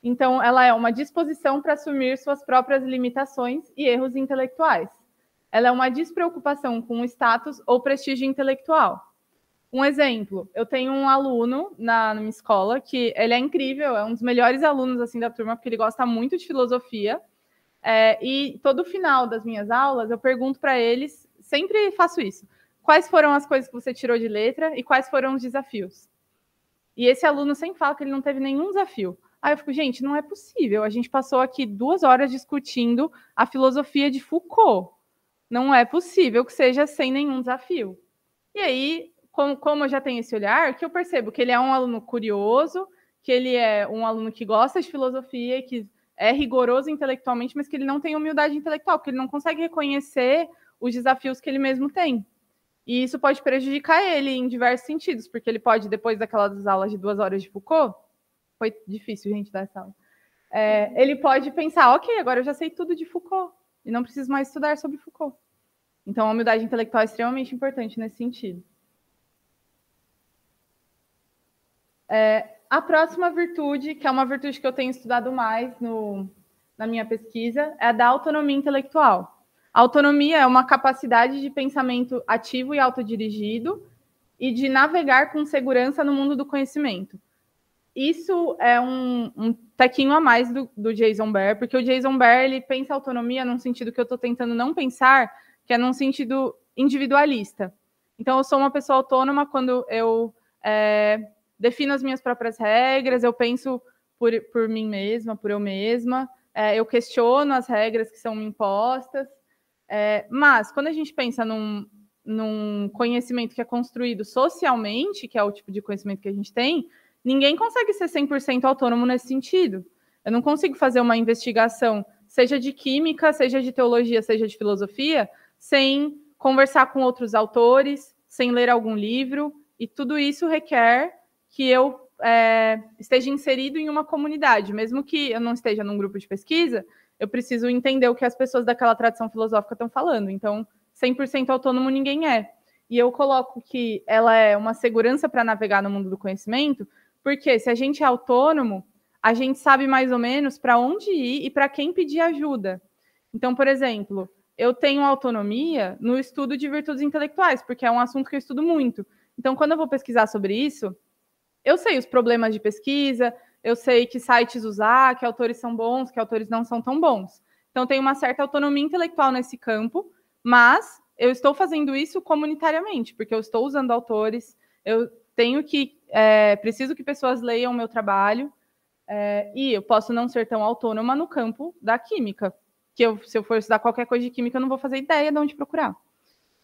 Então, ela é uma disposição para assumir suas próprias limitações e erros intelectuais. Ela é uma despreocupação com o status ou prestígio intelectual. Um exemplo, eu tenho um aluno na minha escola que ele é incrível, é um dos melhores alunos assim da turma, porque ele gosta muito de filosofia. E todo final das minhas aulas eu pergunto para eles, sempre faço isso, quais foram as coisas que você tirou de letra e quais foram os desafios. E esse aluno sempre fala que ele não teve nenhum desafio. Aí eu fico, gente, não é possível, a gente passou aqui 2 horas discutindo a filosofia de Foucault. Não é possível que seja sem nenhum desafio. E aí, como eu já tenho esse olhar, que eu percebo que ele é um aluno curioso, que ele é um aluno que gosta de filosofia, que é rigoroso intelectualmente, mas que ele não tem humildade intelectual, porque ele não consegue reconhecer os desafios que ele mesmo tem. E isso pode prejudicar ele em diversos sentidos, porque ele pode, depois daquelas aulas de 2 horas de Foucault, foi difícil, gente, dar essa aula, ele pode pensar, ok, agora eu já sei tudo de Foucault, e não preciso mais estudar sobre Foucault. Então, a humildade intelectual é extremamente importante nesse sentido. A próxima virtude, que é uma virtude que eu tenho estudado mais na minha pesquisa, é a da autonomia intelectual. A autonomia é uma capacidade de pensamento ativo e autodirigido e de navegar com segurança no mundo do conhecimento. Isso é um tequinho a mais do Jason Behr, porque o Jason Behr ele pensa autonomia num sentido que eu estou tentando não pensar, que é num sentido individualista. Então, eu sou uma pessoa autônoma quando eu defino as minhas próprias regras, eu penso por mim mesma, por eu mesma, eu questiono as regras que são me impostas, mas quando a gente pensa num conhecimento que é construído socialmente, que é o tipo de conhecimento que a gente tem, ninguém consegue ser 100% autônomo nesse sentido. Eu não consigo fazer uma investigação, seja de química, seja de teologia, seja de filosofia, sem conversar com outros autores, sem ler algum livro, e tudo isso requer que eu esteja inserido em uma comunidade. Mesmo que eu não esteja num grupo de pesquisa, eu preciso entender o que as pessoas daquela tradição filosófica estão falando. Então, 100% autônomo ninguém é. E eu coloco que ela é uma segurança para navegar no mundo do conhecimento, porque se a gente é autônomo, a gente sabe mais ou menos para onde ir e para quem pedir ajuda. Então, por exemplo, eu tenho autonomia no estudo de virtudes intelectuais, porque é um assunto que eu estudo muito. Então, quando eu vou pesquisar sobre isso, eu sei os problemas de pesquisa, eu sei que sites usar, que autores são bons, que autores não são tão bons. Então, tenho uma certa autonomia intelectual nesse campo, mas eu estou fazendo isso comunitariamente, porque eu estou usando autores, eu tenho que, preciso que pessoas leiam o meu trabalho, e eu posso não ser tão autônoma no campo da química, que se eu for estudar qualquer coisa de química, eu não vou fazer ideia de onde procurar.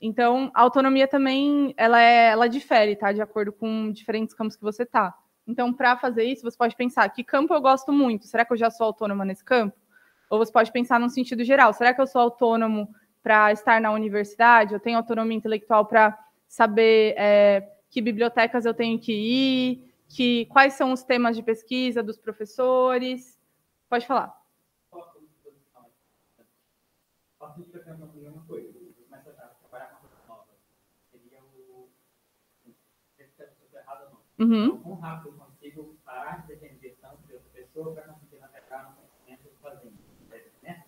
Então, a autonomia também, ela difere, tá? De acordo com diferentes campos que você está. Então, para fazer isso, você pode pensar, que campo eu gosto muito? Será que eu já sou autônoma nesse campo? Ou você pode pensar num sentido geral. Será que eu sou autônomo para estar na universidade? Eu tenho autonomia intelectual para saber que bibliotecas eu tenho que ir, quais são os temas de pesquisa dos professores? Pode falar. Então, como rápido eu consigo parar de depender tanto de outra pessoa para conseguir navegar no conhecimento sozinho?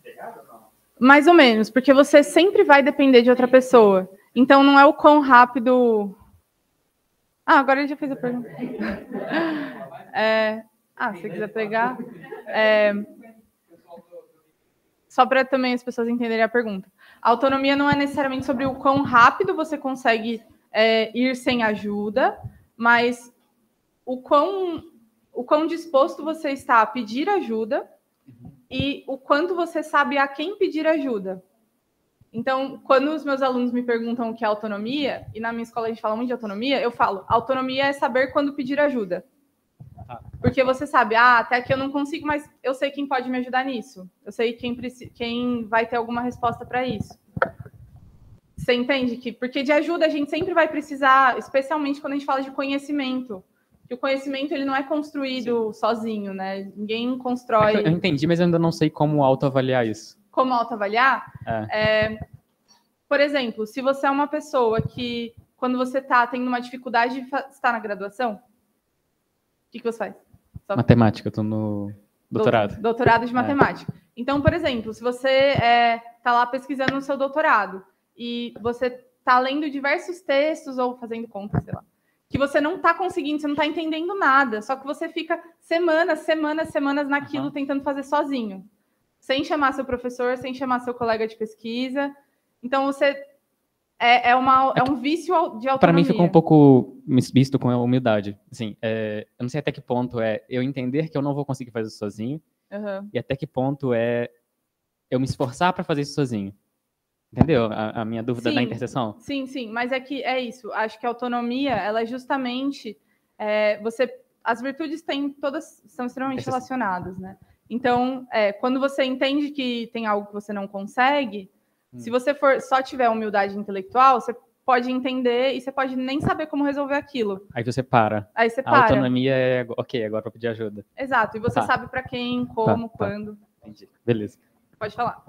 Pegado ou não? Mais ou menos, porque você sempre vai depender de outra pessoa. Então, não é o quão rápido... agora ele já fez a pergunta. Se você quiser pegar... Só para também as pessoas entenderem a pergunta. A autonomia não é necessariamente sobre o quão rápido você consegue ir sem ajuda, mas o quão disposto você está a pedir ajuda e o quanto você sabe a quem pedir ajuda. Então, quando os meus alunos me perguntam o que é autonomia, e na minha escola a gente fala muito de autonomia, eu falo, autonomia é saber quando pedir ajuda. Porque você sabe, até aqui eu não consigo, mas eu sei quem pode me ajudar nisso. Eu sei quem vai ter alguma resposta para isso. Você entende? Porque de ajuda a gente sempre vai precisar, especialmente quando a gente fala de conhecimento. Que o conhecimento ele não é construído sozinho, né? Ninguém constrói... Eu entendi, mas eu ainda não sei como autoavaliar isso. Como autoavaliar? Por exemplo, se você é uma pessoa que, quando você está tendo uma dificuldade de estar na graduação, o que você faz? Matemática, eu estou no doutorado. Doutorado de matemática. Então, por exemplo, se você está lá pesquisando no seu doutorado e você está lendo diversos textos ou fazendo contas, sei lá, que você não está conseguindo, você não está entendendo nada, só que você fica semanas naquilo tentando fazer sozinho, sem chamar seu professor, sem chamar seu colega de pesquisa. Então, você é um vício de autonomia. Para mim, ficou um pouco visto com a humildade. Assim, eu não sei até que ponto eu entender que eu não vou conseguir fazer isso sozinho, e até que ponto eu me esforçar para fazer isso sozinho. Entendeu a minha dúvida da interseção? Sim, mas é isso. Acho que a autonomia, ela é justamente... as virtudes são extremamente relacionadas, né? Então, quando você entende que tem algo que você não consegue, se você só tiver humildade intelectual, você pode entender e você pode nem saber como resolver aquilo. Aí você para. A autonomia ok, agora eu vou pedir ajuda. Exato, e você sabe para quem, como, quando. Entendi. Beleza. Pode falar.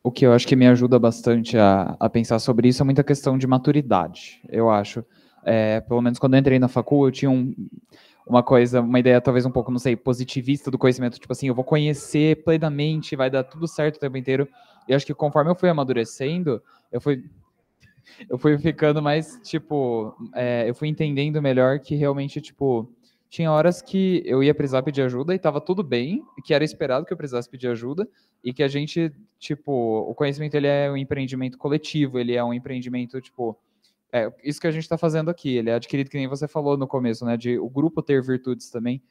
O que eu acho que me ajuda bastante a pensar sobre isso é muita questão de maturidade, eu acho. Pelo menos quando eu entrei na facul, eu tinha uma ideia talvez um pouco, não sei, positivista do conhecimento, tipo assim, eu vou conhecer plenamente, vai dar tudo certo o tempo inteiro. E acho que conforme eu fui amadurecendo, eu fui ficando mais, tipo, eu fui entendendo melhor que realmente, tipo, tinha horas que eu ia precisar pedir ajuda e tava tudo bem, que era esperado que eu precisasse pedir ajuda, e que a gente, tipo, o conhecimento, ele é um empreendimento coletivo, ele é um empreendimento, tipo, isso que a gente está fazendo aqui, ele é adquirido, que nem você falou no começo, né, de o grupo ter virtudes também.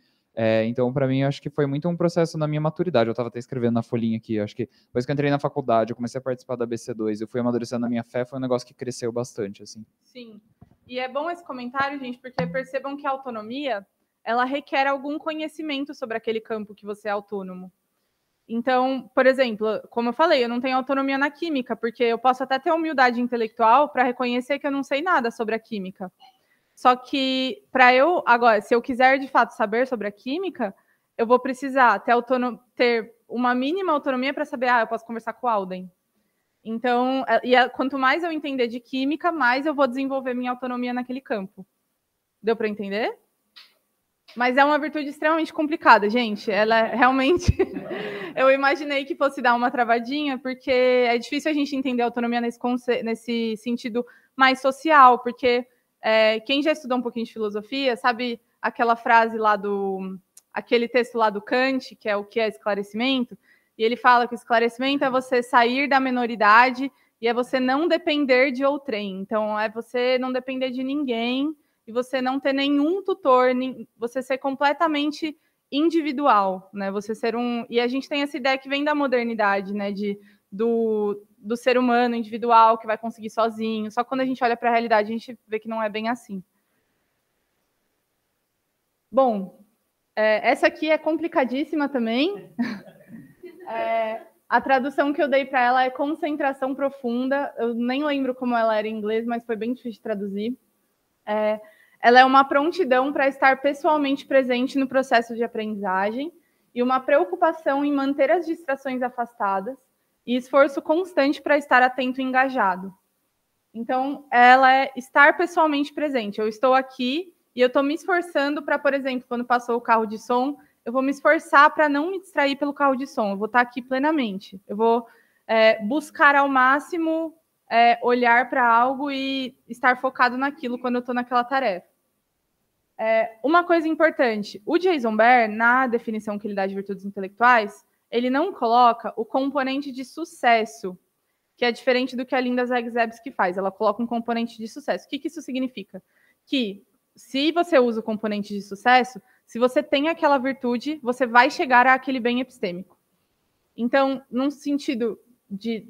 Então, para mim, eu acho que foi muito um processo na minha maturidade. Eu estava até escrevendo na folhinha aqui, eu acho que depois que eu entrei na faculdade, eu comecei a participar da BC2, eu fui amadurecendo a minha fé, foi um negócio que cresceu bastante, assim. Sim, e é bom esse comentário, gente, porque percebam que a autonomia, ela requer algum conhecimento sobre aquele campo que você é autônomo. Então, por exemplo, como eu falei, eu não tenho autonomia na química, porque eu posso até ter humildade intelectual para reconhecer que eu não sei nada sobre a química. Só que, agora, se eu quiser de fato saber sobre a química, eu vou precisar ter uma mínima autonomia para saber, eu posso conversar com o Alden. Então, quanto mais eu entender de química, mais eu vou desenvolver minha autonomia naquele campo. Deu para entender? Mas é uma virtude extremamente complicada, gente. Ela realmente... Eu imaginei que fosse dar uma travadinha, porque é difícil a gente entender a autonomia nesse sentido mais social, porque quem já estudou um pouquinho de filosofia sabe aquela frase lá aquele texto lá do Kant, que é o que é esclarecimento, e ele fala que o esclarecimento é você sair da menoridade e é você não depender de outrem. Então, é você não depender de ninguém e você não ter nenhum tutor, você ser completamente individual, né? Você ser e a gente tem essa ideia que vem da modernidade, né? Do ser humano individual que vai conseguir sozinho. Só que quando a gente olha para a realidade, a gente vê que não é bem assim. Bom, essa aqui é complicadíssima também. A tradução que eu dei para ela é concentração profunda. Eu nem lembro como ela era em inglês, mas foi bem difícil de traduzir. Ela é uma prontidão para estar pessoalmente presente no processo de aprendizagem e uma preocupação em manter as distrações afastadas e esforço constante para estar atento e engajado. Então, ela é estar pessoalmente presente. Eu estou aqui e eu estou me esforçando para, por exemplo, quando passou o carro de som, eu vou me esforçar para não me distrair pelo carro de som. Eu vou estar aqui plenamente. Eu vou buscar ao máximo olhar para algo e estar focado naquilo quando eu estou naquela tarefa. Uma coisa importante, o Jason Behr, na definição que ele dá de virtudes intelectuais, ele não coloca o componente de sucesso, que é diferente do que a Linda Zagzebski faz. Ela coloca um componente de sucesso. O que isso significa? Que se você usa o componente de sucesso, se você tem aquela virtude, você vai chegar àquele bem epistêmico. Então, num sentido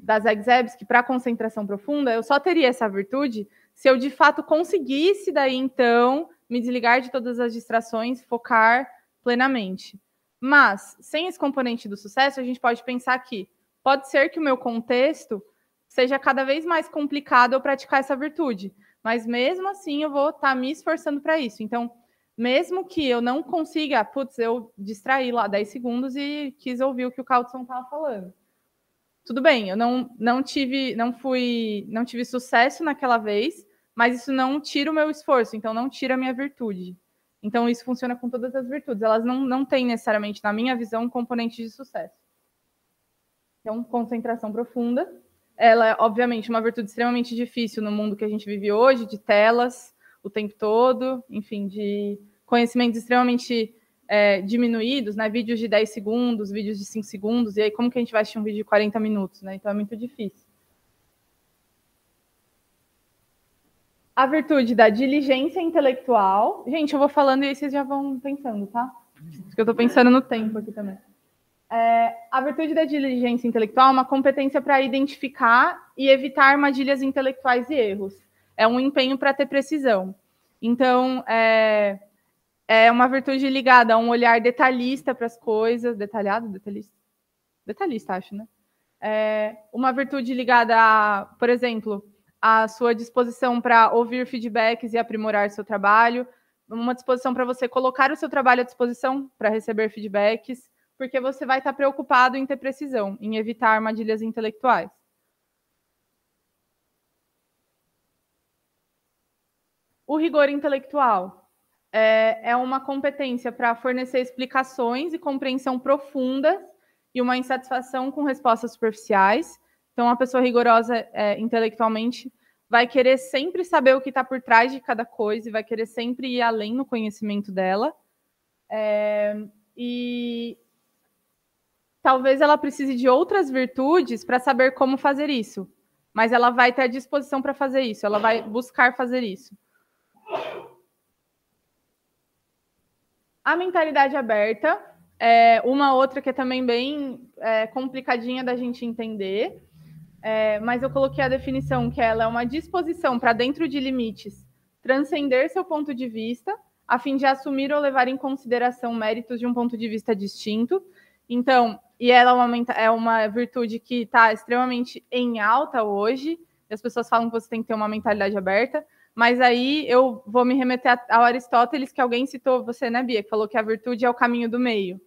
da Zagzebski para a concentração profunda, eu só teria essa virtude se eu, de fato, conseguisse daí, então, me desligar de todas as distrações, focar plenamente. Mas, sem esse componente do sucesso, a gente pode pensar que pode ser que o meu contexto seja cada vez mais complicado eu praticar essa virtude, mas mesmo assim eu vou estar me esforçando para isso. Então, mesmo que eu não consiga, eu distraí lá 10 segundos e quis ouvir o que o Caldson estava falando. tudo bem, eu não tive sucesso naquela vez, mas isso não tira o meu esforço, então não tira a minha virtude. Então isso funciona com todas as virtudes, elas não têm necessariamente, na minha visão, um componente de sucesso. Então, concentração profunda, ela é, obviamente, uma virtude extremamente difícil no mundo que a gente vive hoje, de telas o tempo todo, enfim, de conhecimentos extremamente diminuídos, né? Vídeos de 10 segundos, vídeos de 5 segundos, e aí como que a gente vai assistir um vídeo de 40 minutos, né? Então é muito difícil. A virtude da diligência intelectual. Gente, eu vou falando e aí vocês já vão pensando, tá? Porque eu estou pensando no tempo aqui também. A virtude da diligência intelectual é uma competência para identificar e evitar armadilhas intelectuais e erros. É um empenho para ter precisão. Então, é uma virtude ligada a um olhar detalhista para as coisas. Detalhado? Detalhista? Detalhista, acho, né? Uma virtude ligada a, por exemplo, a sua disposição para ouvir feedbacks e aprimorar seu trabalho. Uma disposição para você colocar o seu trabalho à disposição para receber feedbacks, porque você vai estar preocupado em ter precisão, em evitar armadilhas intelectuais. O rigor intelectual é uma competência para fornecer explicações e compreensão profunda e uma insatisfação com respostas superficiais. Então, uma pessoa rigorosa intelectualmente vai querer sempre saber o que está por trás de cada coisa e vai querer sempre ir além no conhecimento dela. E talvez ela precise de outras virtudes para saber como fazer isso, mas ela vai ter a disposição para fazer isso, ela vai buscar fazer isso. A mentalidade aberta é uma outra que é também bem complicadinha da gente entender, mas eu coloquei a definição que ela é uma disposição para, dentro de limites, transcender seu ponto de vista, a fim de assumir ou levar em consideração méritos de um ponto de vista distinto. Então, e ela é uma virtude que está extremamente em alta hoje, e as pessoas falam que você tem que ter uma mentalidade aberta, mas aí eu vou me remeter ao Aristóteles, que alguém citou, você, né, Bia, que falou que a virtude é o caminho do meio.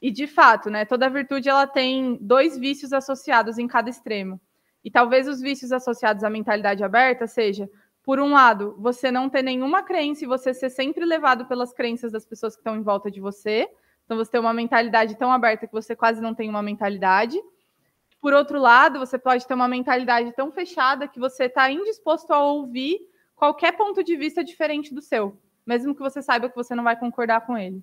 E, de fato, né, toda virtude ela tem 2 vícios associados em cada extremo. E talvez os vícios associados à mentalidade aberta seja, por um lado, você não ter nenhuma crença e você ser sempre levado pelas crenças das pessoas que estão em volta de você. Então, você tem uma mentalidade tão aberta que você quase não tem uma mentalidade. Por outro lado, você pode ter uma mentalidade tão fechada que você está indisposto a ouvir qualquer ponto de vista diferente do seu, mesmo que você saiba que você não vai concordar com ele.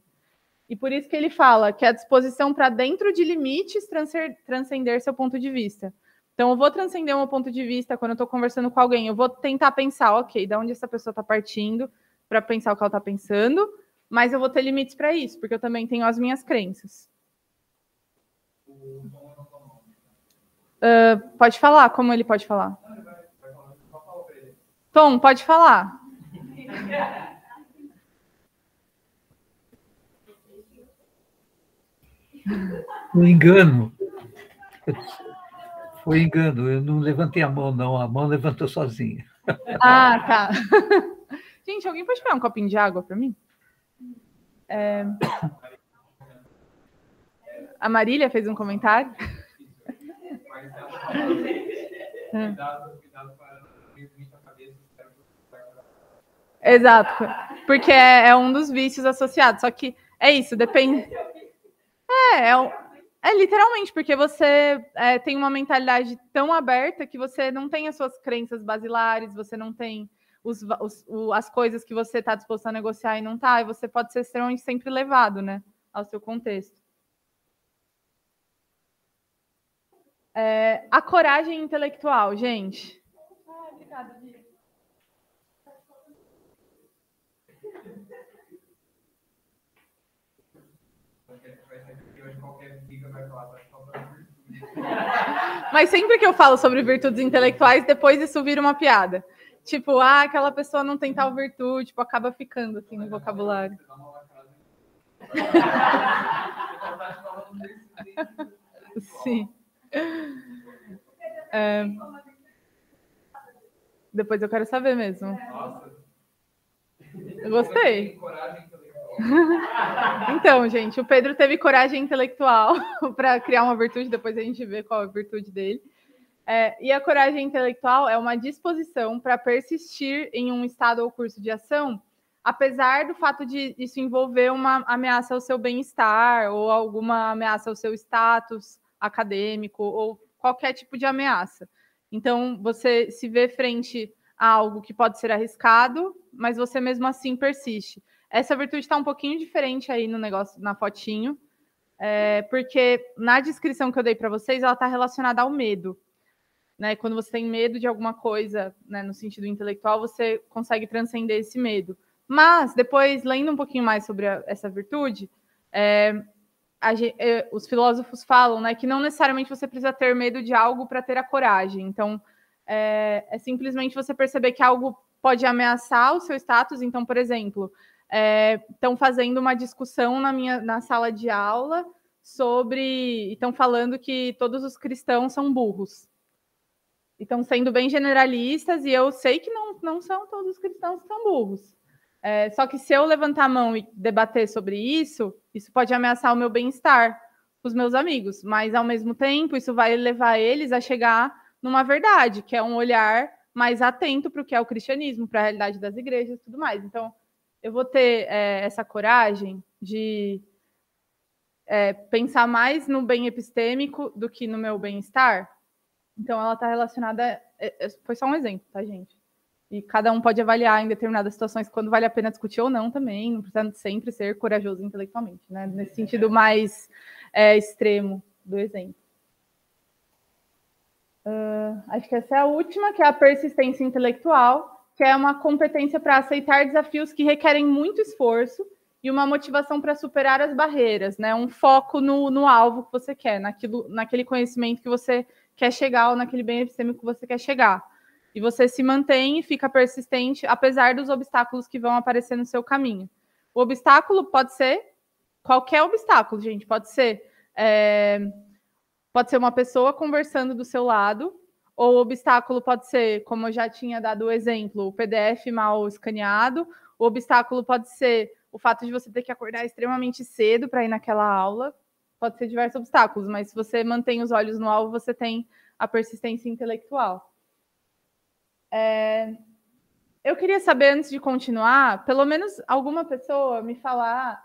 E por isso que ele fala que a disposição para, dentro de limites, transcender seu ponto de vista. Então, eu vou transcender o meu ponto de vista quando eu estou conversando com alguém. Eu vou tentar pensar, ok, de onde essa pessoa está partindo para pensar o que ela está pensando, mas eu vou ter limites para isso, porque eu também tenho as minhas crenças. Pode falar, como ele pode falar? Tom, pode falar. Foi engano. Foi engano. Eu não levantei a mão, não. A mão levantou sozinha. Ah, tá. Gente, alguém pode pegar um copinho de água para mim? A Marília fez um comentário. Exato, porque é um dos vícios associados, só que é isso, depende... É literalmente, porque você tem uma mentalidade tão aberta que você não tem as suas crenças basilares, você não tem as coisas que você está disposto a negociar e não está, e você pode ser extremamente sempre levado, né, ao seu contexto. A coragem intelectual, gente. Obrigada, Bia. Mas sempre que eu falo sobre virtudes intelectuais, depois isso vira uma piada. Tipo, aquela pessoa não tem tal virtude, tipo, acaba ficando assim no vocabulário. Sim. Depois eu quero saber mesmo. Eu gostei. Então, gente, o Pedro teve coragem intelectual para criar uma virtude, depois a gente vê qual é a virtude dele. E a coragem intelectual é uma disposição para persistir em um estado ou curso de ação, apesar do fato de isso envolver uma ameaça ao seu bem-estar ou alguma ameaça ao seu status acadêmico ou qualquer tipo de ameaça. Então, você se vê frente a algo que pode ser arriscado, mas você mesmo assim persiste. Essa virtude está um pouquinho diferente aí no negócio, na fotinho, porque na descrição que eu dei para vocês, ela está relacionada ao medo. Né? Quando você tem medo de alguma coisa, né, no sentido intelectual, você consegue transcender esse medo. Mas, depois, lendo um pouquinho mais sobre essa virtude, os filósofos falam, né, que não necessariamente você precisa ter medo de algo para ter a coragem. Então, é simplesmente você perceber que algo pode ameaçar o seu status. Então, por exemplo, estão fazendo uma discussão na sala de aula sobre... Estão falando que todos os cristãos são burros. Estão sendo bem generalistas, e eu sei que não são todos os cristãos que são burros. Só que se eu levantar a mão e debater sobre isso pode ameaçar o meu bem-estar, os meus amigos. Mas, ao mesmo tempo, isso vai levar eles a chegar numa verdade, que é um olhar mais atento para o que é o cristianismo, para a realidade das igrejas e tudo mais. Então, eu vou ter essa coragem de pensar mais no bem epistêmico do que no meu bem-estar. Então, ela está relacionada... Foi só um exemplo, tá, gente? E cada um pode avaliar em determinadas situações quando vale a pena discutir ou não também. Não precisa sempre ser corajoso intelectualmente, né? Nesse sentido mais extremo do exemplo. Acho que essa é a última, que é a persistência intelectual, que é uma competência para aceitar desafios que requerem muito esforço e uma motivação para superar as barreiras, né? Um foco no alvo que você quer, naquele conhecimento que você quer chegar ou naquele bem epistêmico que você quer chegar. E você se mantém e fica persistente, apesar dos obstáculos que vão aparecer no seu caminho. O obstáculo pode ser qualquer obstáculo, gente. Pode ser uma pessoa conversando do seu lado, ou o obstáculo pode ser, como eu já tinha dado o exemplo, o PDF mal escaneado. O obstáculo pode ser o fato de você ter que acordar extremamente cedo para ir naquela aula. Pode ser diversos obstáculos, mas se você mantém os olhos no alvo, você tem a persistência intelectual. Eu queria saber, antes de continuar, pelo menos alguma pessoa me falar,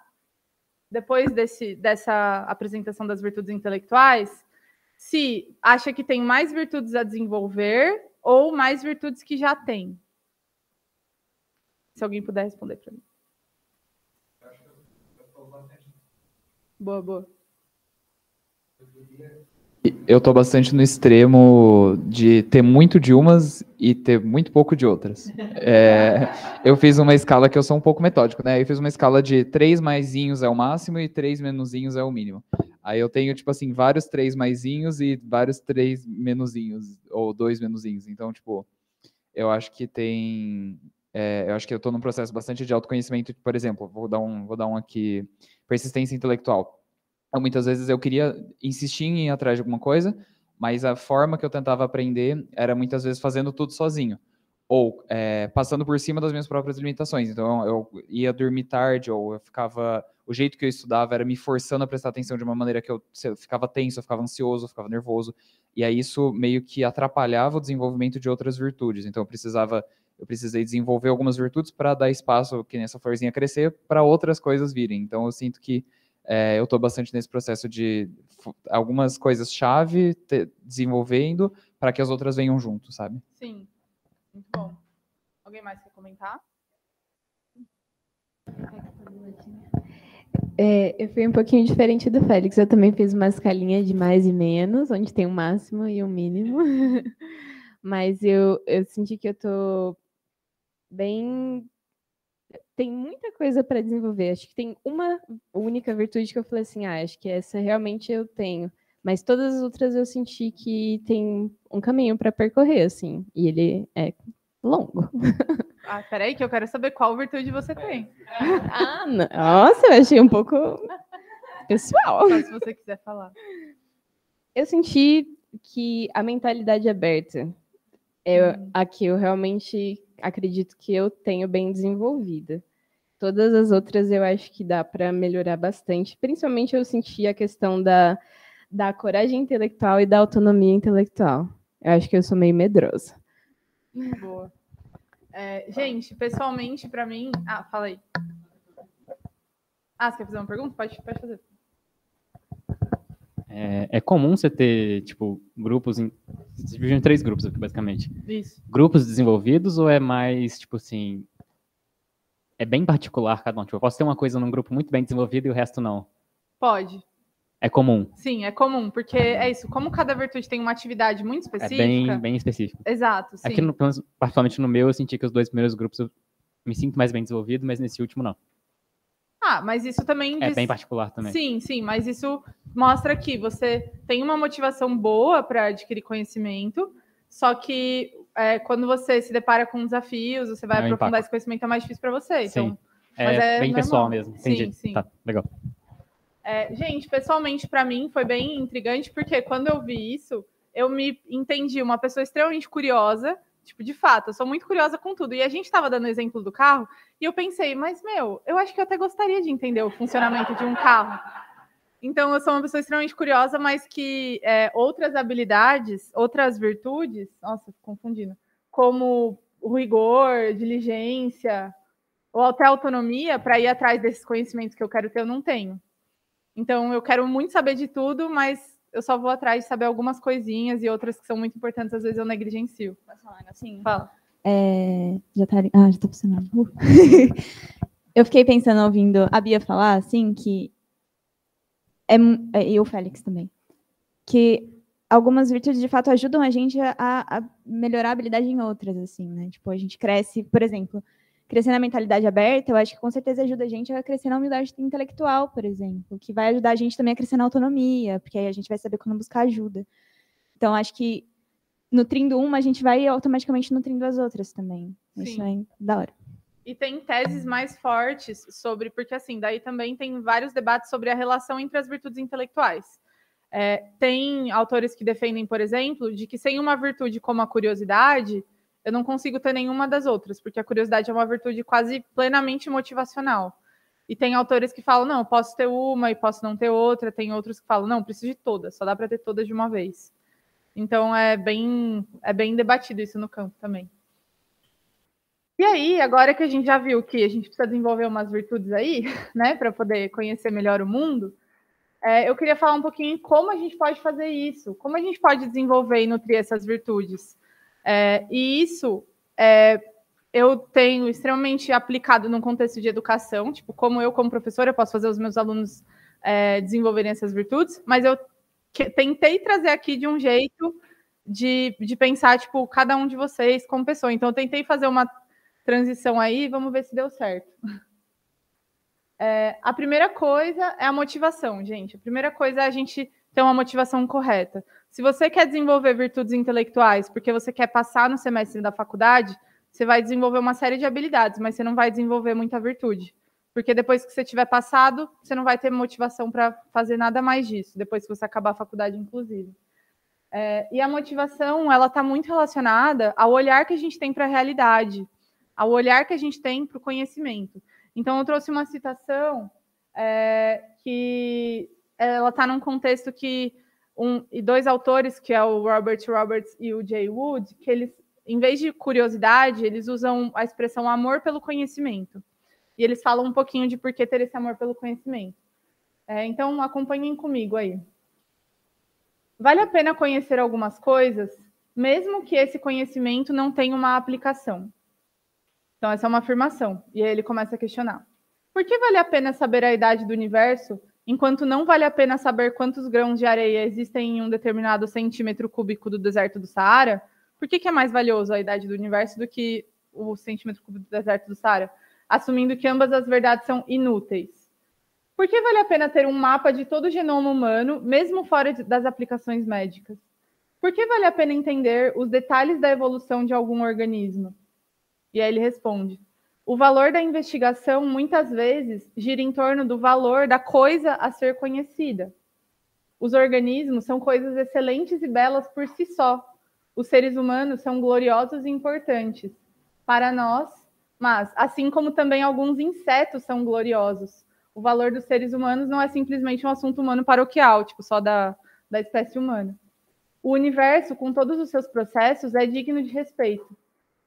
depois dessa apresentação das virtudes intelectuais, se acha que tem mais virtudes a desenvolver ou mais virtudes que já tem. Se alguém puder responder para mim. Boa. Eu estou bastante no extremo de ter muito de umas e ter muito pouco de outras. Eu fiz uma escala que eu sou um pouco metódico, né? Eu fiz uma escala de 3 maisinhos é o máximo e 3 menusinhos é o mínimo. Aí eu tenho, tipo assim, vários 3 maisinhos e vários 3 menusinhos, ou 2 menusinhos. Então, tipo, eu acho que tem... eu acho que eu estou num processo bastante de autoconhecimento. Por exemplo, vou dar um aqui, persistência intelectual. Muitas vezes eu queria insistir em ir atrás de alguma coisa, mas a forma que eu tentava aprender era muitas vezes fazendo tudo sozinho, ou passando por cima das minhas próprias limitações. Então eu ia dormir tarde, ou eu ficava... O jeito que eu estudava era me forçando a prestar atenção de uma maneira que eu ficava tenso, eu ficava ansioso, eu ficava nervoso, e aí isso meio que atrapalhava o desenvolvimento de outras virtudes. Então eu precisei desenvolver algumas virtudes para dar espaço, que nessa florzinha crescer, para outras coisas virem. Então eu sinto que eu estou bastante nesse processo de algumas coisas-chave desenvolvendo para que as outras venham junto, sabe? Sim, muito bom. Alguém mais quer comentar? Eu fui um pouquinho diferente do Félix. Eu também fiz uma escalinha de mais e menos, onde tem um máximo e um mínimo. Mas eu senti que eu estou bem... Tem muita coisa para desenvolver. Acho que tem uma única virtude que eu falei assim, acho que essa realmente eu tenho. Mas todas as outras eu senti que tem um caminho para percorrer, assim. E ele é longo. Peraí, que eu quero saber qual virtude você tem. Nossa, eu achei um pouco pessoal. Só se você quiser falar. Eu senti que a mentalidade aberta é a que eu realmente acredito que eu tenho bem desenvolvida. Todas as outras eu acho que dá para melhorar bastante. Principalmente eu senti a questão da coragem intelectual e da autonomia intelectual. Eu acho que eu sou meio medrosa. Boa. Gente, pessoalmente, para mim... fala aí. Você quer fazer uma pergunta? Pode fazer. É comum você ter, tipo, grupos... Se divide em 3 grupos, basicamente. Isso. Grupos desenvolvidos ou é mais, tipo assim... É bem particular cada um? Tipo, eu posso ter uma coisa num grupo muito bem desenvolvido e o resto não? Pode. É comum? Sim, é comum, porque é isso. Como cada virtude tem uma atividade muito específica... É bem específico. Exato, sim. Aqui, particularmente no meu, eu senti que os 2 primeiros grupos eu me sinto mais bem desenvolvido, mas nesse último não. Mas isso também... É bem particular também. Sim, mas isso mostra que você tem uma motivação boa para adquirir conhecimento, só que quando você se depara com desafios, você vai aprofundar esse conhecimento, é mais difícil para você. Sim, então, mas bem normal. pessoal mesmo, entendi. Sim. Tá, legal. Gente, pessoalmente, para mim, foi bem intrigante, porque quando eu vi isso, eu me entendi uma pessoa extremamente curiosa. Tipo, de fato, eu sou muito curiosa com tudo. E a gente estava dando o exemplo do carro, e eu pensei, mas, eu acho que eu até gostaria de entender o funcionamento de um carro. Então, eu sou uma pessoa extremamente curiosa, mas que outras habilidades, outras virtudes, nossa, confundindo, como o rigor, diligência, ou até autonomia, para ir atrás desses conhecimentos que eu quero ter, eu não tenho. Então, eu quero muito saber de tudo, mas eu só vou atrás de saber algumas coisinhas e outras que são muito importantes, às vezes eu negligencio. Posso falar assim? Fala. Já tá funcionando. Eu fiquei pensando, ouvindo a Bia falar, assim, que... e o Félix também. Que algumas virtudes, de fato, ajudam a gente a melhorar a habilidade em outras, assim, né? Tipo, a gente cresce, por exemplo... Crescer na mentalidade aberta, eu acho que com certeza ajuda a gente a crescer na humildade intelectual, por exemplo, que vai ajudar a gente também a crescer na autonomia, porque aí a gente vai saber quando buscar ajuda. Então, acho que nutrindo uma, a gente vai automaticamente nutrindo as outras também. Sim. Isso é da hora. E tem teses mais fortes sobre, porque assim, daí também tem vários debates sobre a relação entre as virtudes intelectuais. Tem autores que defendem, por exemplo, de que sem uma virtude como a curiosidade, eu não consigo ter nenhuma das outras, porque a curiosidade é uma virtude quase plenamente motivacional. E tem autores que falam, não, eu posso ter uma e posso não ter outra. Tem outros que falam, não, preciso de todas, só dá para ter todas de uma vez. Então, é bem debatido isso no campo também. E aí, agora que a gente já viu que a gente precisa desenvolver umas virtudes aí, né, para poder conhecer melhor o mundo, eu queria falar um pouquinho como a gente pode fazer isso, como a gente pode desenvolver e nutrir essas virtudes. E isso eu tenho extremamente aplicado no contexto de educação, tipo, como professora, eu posso fazer os meus alunos desenvolverem essas virtudes, mas eu tentei trazer aqui de um jeito de pensar, tipo, cada um de vocês como pessoa. Então, eu tentei fazer uma transição aí, vamos ver se deu certo. A primeira coisa é a motivação, gente. A primeira coisa é a gente ter uma motivação correta. Se você quer desenvolver virtudes intelectuais porque você quer passar no semestre da faculdade, você vai desenvolver uma série de habilidades, mas você não vai desenvolver muita virtude. Porque depois que você tiver passado, você não vai ter motivação para fazer nada mais disso, depois que você acabar a faculdade, inclusive. E a motivação, ela está muito relacionada ao olhar que a gente tem para a realidade, ao olhar que a gente tem para o conhecimento. Então, eu trouxe uma citação que ela está num contexto que e 2 autores, que é o Robert Roberts e o Jay Wood, que eles, em vez de curiosidade, eles usam a expressão amor pelo conhecimento. E eles falam um pouquinho de por que ter esse amor pelo conhecimento. Então, acompanhem comigo aí. Vale a pena conhecer algumas coisas, mesmo que esse conhecimento não tenha uma aplicação. Então, essa é uma afirmação. E aí ele começa a questionar. Por que vale a pena saber a idade do universo, enquanto não vale a pena saber quantos grãos de areia existem em um determinado centímetro cúbico do deserto do Saara? Por que é mais valioso a idade do universo do que o centímetro cúbico do deserto do Saara? Assumindo que ambas as verdades são inúteis. Por que vale a pena ter um mapa de todo o genoma humano, mesmo fora das aplicações médicas? Por que vale a pena entender os detalhes da evolução de algum organismo? E aí ele responde: o valor da investigação, muitas vezes, gira em torno do valor da coisa a ser conhecida. Os organismos são coisas excelentes e belas por si só. Os seres humanos são gloriosos e importantes. Para nós, Mas, assim como também alguns insetos são gloriosos, o valor dos seres humanos não é simplesmente um assunto humano paroquial, tipo, só da espécie humana. O universo, com todos os seus processos, é digno de respeito.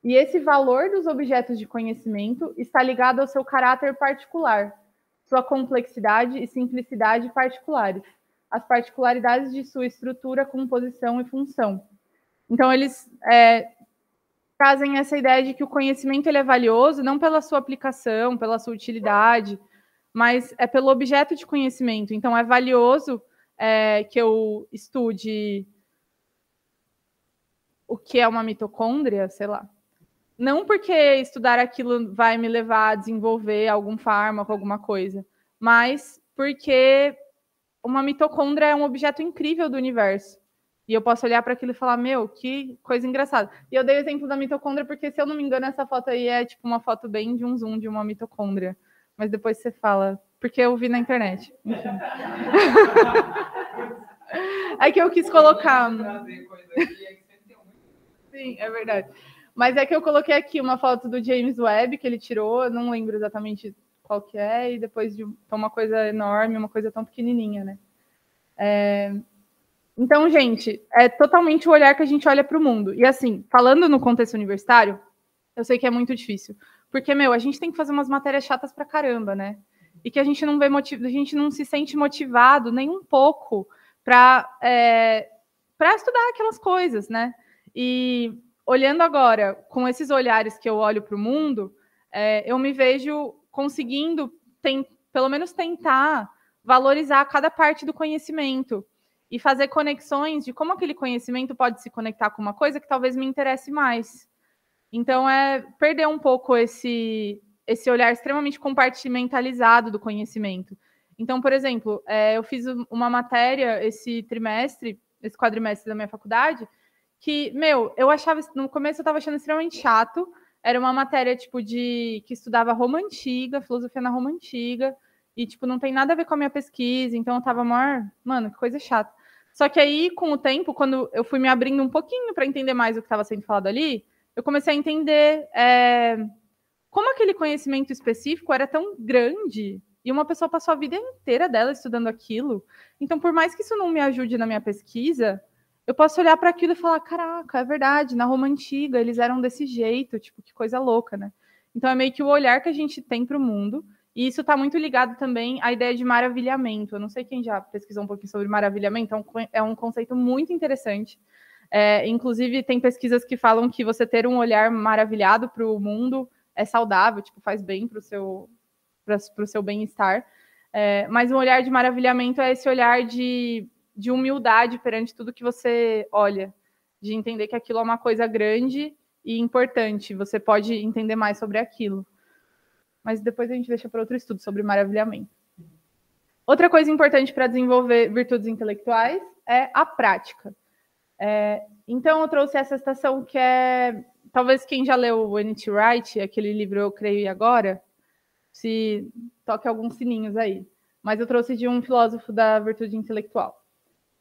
E esse valor dos objetos de conhecimento está ligado ao seu caráter particular, sua complexidade e simplicidade particulares, as particularidades de sua estrutura, composição e função. Então, eles trazem essa ideia de que o conhecimento ele é valioso não pela sua aplicação, pela sua utilidade, mas é pelo objeto de conhecimento. Então, é valioso que eu estude o que é uma mitocôndria, sei lá. Não porque estudar aquilo vai me levar a desenvolver algum fármaco, alguma coisa, mas porque uma mitocôndria é um objeto incrível do universo. E eu posso olhar para aquilo e falar, meu, que coisa engraçada. E eu dei o exemplo da mitocôndria porque, se eu não me engano, essa foto aí é tipo uma foto bem de um zoom de uma mitocôndria. Mas depois você fala, porque eu vi na internet. Enfim. É que eu quis colocar... Sim, é verdade. Mas é que eu coloquei aqui uma foto do James Webb, que ele tirou, eu não lembro exatamente qual que é, e depois de uma coisa enorme, uma coisa tão pequenininha, né? Então, gente, é totalmente o olhar que a gente olha para o mundo. E assim, falando no contexto universitário, eu sei que é muito difícil. Porque, a gente tem que fazer umas matérias chatas pra caramba, né? E que a gente não vê a gente não se sente motivado nem um pouco para estudar aquelas coisas, né? E olhando agora, com esses olhares que eu olho para o mundo, eu me vejo conseguindo, pelo menos tentar, valorizar cada parte do conhecimento e fazer conexões de como aquele conhecimento pode se conectar com uma coisa que talvez me interesse mais. Então, perder um pouco esse olhar extremamente compartimentalizado do conhecimento. Então, por exemplo, eu fiz uma matéria esse quadrimestre da minha faculdade, que, eu achava, no começo eu estava achando extremamente chato, era uma matéria, tipo, que estudava Roma Antiga, filosofia na Roma Antiga, e, tipo, não tem nada a ver com a minha pesquisa, então eu tava mano, que coisa chata. Só que aí, com o tempo, quando eu fui me abrindo um pouquinho para entender mais o que estava sendo falado ali, eu comecei a entender como aquele conhecimento específico era tão grande, e uma pessoa passou a vida inteira dela estudando aquilo. Então, por mais que isso não me ajude na minha pesquisa, eu posso olhar para aquilo e falar, caraca, é verdade, na Roma Antiga eles eram desse jeito, tipo, que coisa louca, né? Então é meio que o olhar que a gente tem para o mundo, e isso está muito ligado também à ideia de maravilhamento. Eu não sei quem já pesquisou um pouquinho sobre maravilhamento, é um conceito muito interessante. Inclusive, tem pesquisas que falam que você ter um olhar maravilhado para o mundo é saudável, tipo, faz bem para o seu bem-estar. Mas o olhar de maravilhamento é esse olhar de humildade perante tudo que você olha, de entender que aquilo é uma coisa grande e importante, você pode entender mais sobre aquilo. Mas depois a gente deixa para outro estudo sobre maravilhamento. Outra coisa importante para desenvolver virtudes intelectuais é a prática. Então, eu trouxe essa citação que talvez quem já leu o N.T. Wright, aquele livro Eu Creio e Agora, se toque alguns sininhos aí. Mas eu trouxe de um filósofo da virtude intelectual.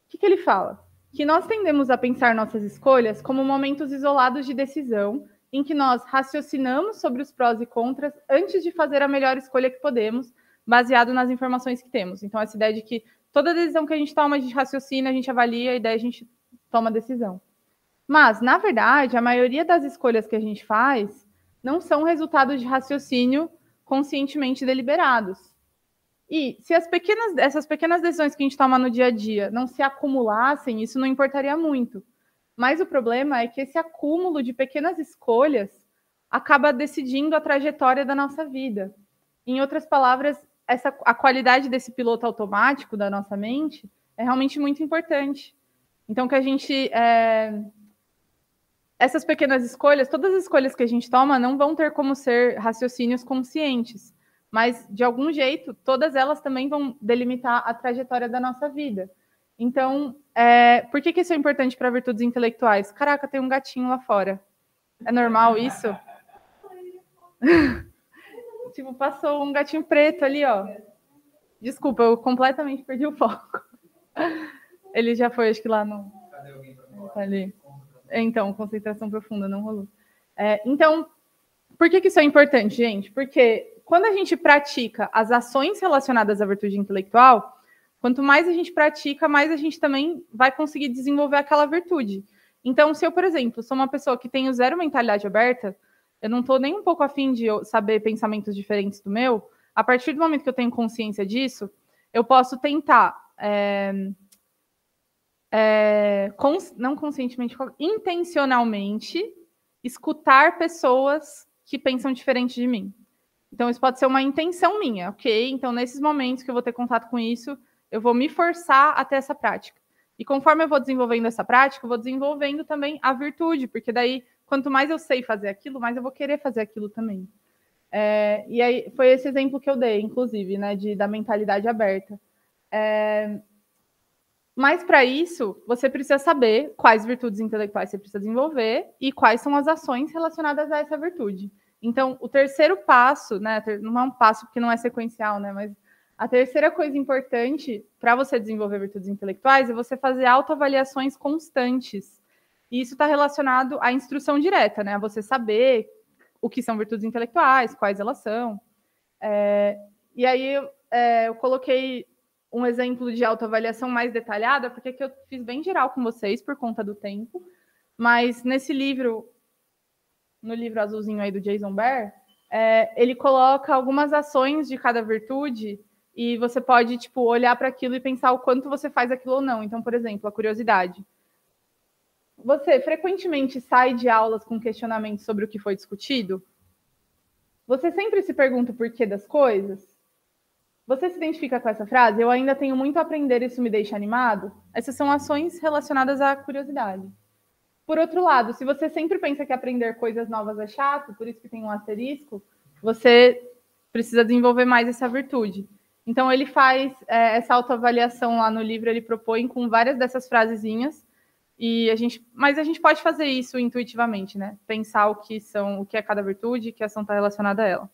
O que ele fala? Que nós tendemos a pensar nossas escolhas como momentos isolados de decisão, em que nós raciocinamos sobre os prós e contras antes de fazer a melhor escolha que podemos, baseado nas informações que temos. Então, essa ideia de que toda decisão que a gente toma, a gente raciocina, a gente avalia, e daí a gente toma a decisão. Mas, na verdade, a maioria das escolhas que a gente faz não são resultados de raciocínio conscientemente deliberados. E se essas pequenas decisões que a gente toma no dia a dia não se acumulassem, isso não importaria muito. Mas o problema é que esse acúmulo de pequenas escolhas acaba decidindo a trajetória da nossa vida. Em outras palavras, a qualidade desse piloto automático da nossa mente é realmente muito importante. Então, que a gente... essas pequenas escolhas, todas as escolhas que a gente toma não vão ter como ser raciocínios conscientes, mas, de algum jeito, todas elas também vão delimitar a trajetória da nossa vida. Então, por que isso é importante para virtudes intelectuais? Caraca, tem um gatinho lá fora. É normal isso? Tipo, passou um gatinho preto ali, ó. Desculpa, eu completamente perdi o foco. Ele já foi, acho que lá no... Cadê alguém para falar? Ali. Então, concentração profunda, não rolou. Então, Por que isso é importante, gente? Porque quando a gente pratica as ações relacionadas à virtude intelectual, quanto mais a gente pratica, mais a gente também vai conseguir desenvolver aquela virtude. Então, se eu, por exemplo, sou uma pessoa que tenho zero mentalidade aberta, eu não estou nem um pouco afim de saber pensamentos diferentes do meu, a partir do momento que eu tenho consciência disso, eu posso tentar, não conscientemente, intencionalmente, escutar pessoas que pensam diferente de mim. Então, isso pode ser uma intenção minha, ok? Então, nesses momentos que eu vou ter contato com isso, eu vou me forçar a ter essa prática. E conforme eu vou desenvolvendo essa prática, eu vou desenvolvendo também a virtude, porque daí, quanto mais eu sei fazer aquilo, mais eu vou querer fazer aquilo também. E aí, foi esse exemplo que eu dei, inclusive, né, da mentalidade aberta. Mas, para isso, você precisa saber quais virtudes intelectuais você precisa desenvolver e quais são as ações relacionadas a essa virtude. Então, o terceiro passo, né, não é um passo porque não é sequencial, né, mas a terceira coisa importante para você desenvolver virtudes intelectuais é você fazer autoavaliações constantes. E isso está relacionado à instrução direta, né, a você saber o que são virtudes intelectuais, quais elas são. E aí, eu coloquei um exemplo de autoavaliação mais detalhada, porque aqui eu fiz bem geral com vocês, por conta do tempo. Mas nesse livro, no livro azulzinho aí do Jason Behr, ele coloca algumas ações de cada virtude e você pode, tipo, olhar para aquilo e pensar o quanto você faz aquilo ou não. Então, por exemplo, a curiosidade. Você frequentemente sai de aulas com questionamentos sobre o que foi discutido? Você sempre se pergunta o porquê das coisas? Você se identifica com essa frase? Eu ainda tenho muito a aprender, isso me deixa animado? Essas são ações relacionadas à curiosidade. Por outro lado, se você sempre pensa que aprender coisas novas é chato, por isso que tem um asterisco, você precisa desenvolver mais essa virtude. Então, ele faz essa autoavaliação lá no livro, ele propõe com várias dessas frasezinhas, mas a gente pode fazer isso intuitivamente, né? Pensar o que é cada virtude e que ação está relacionada a ela.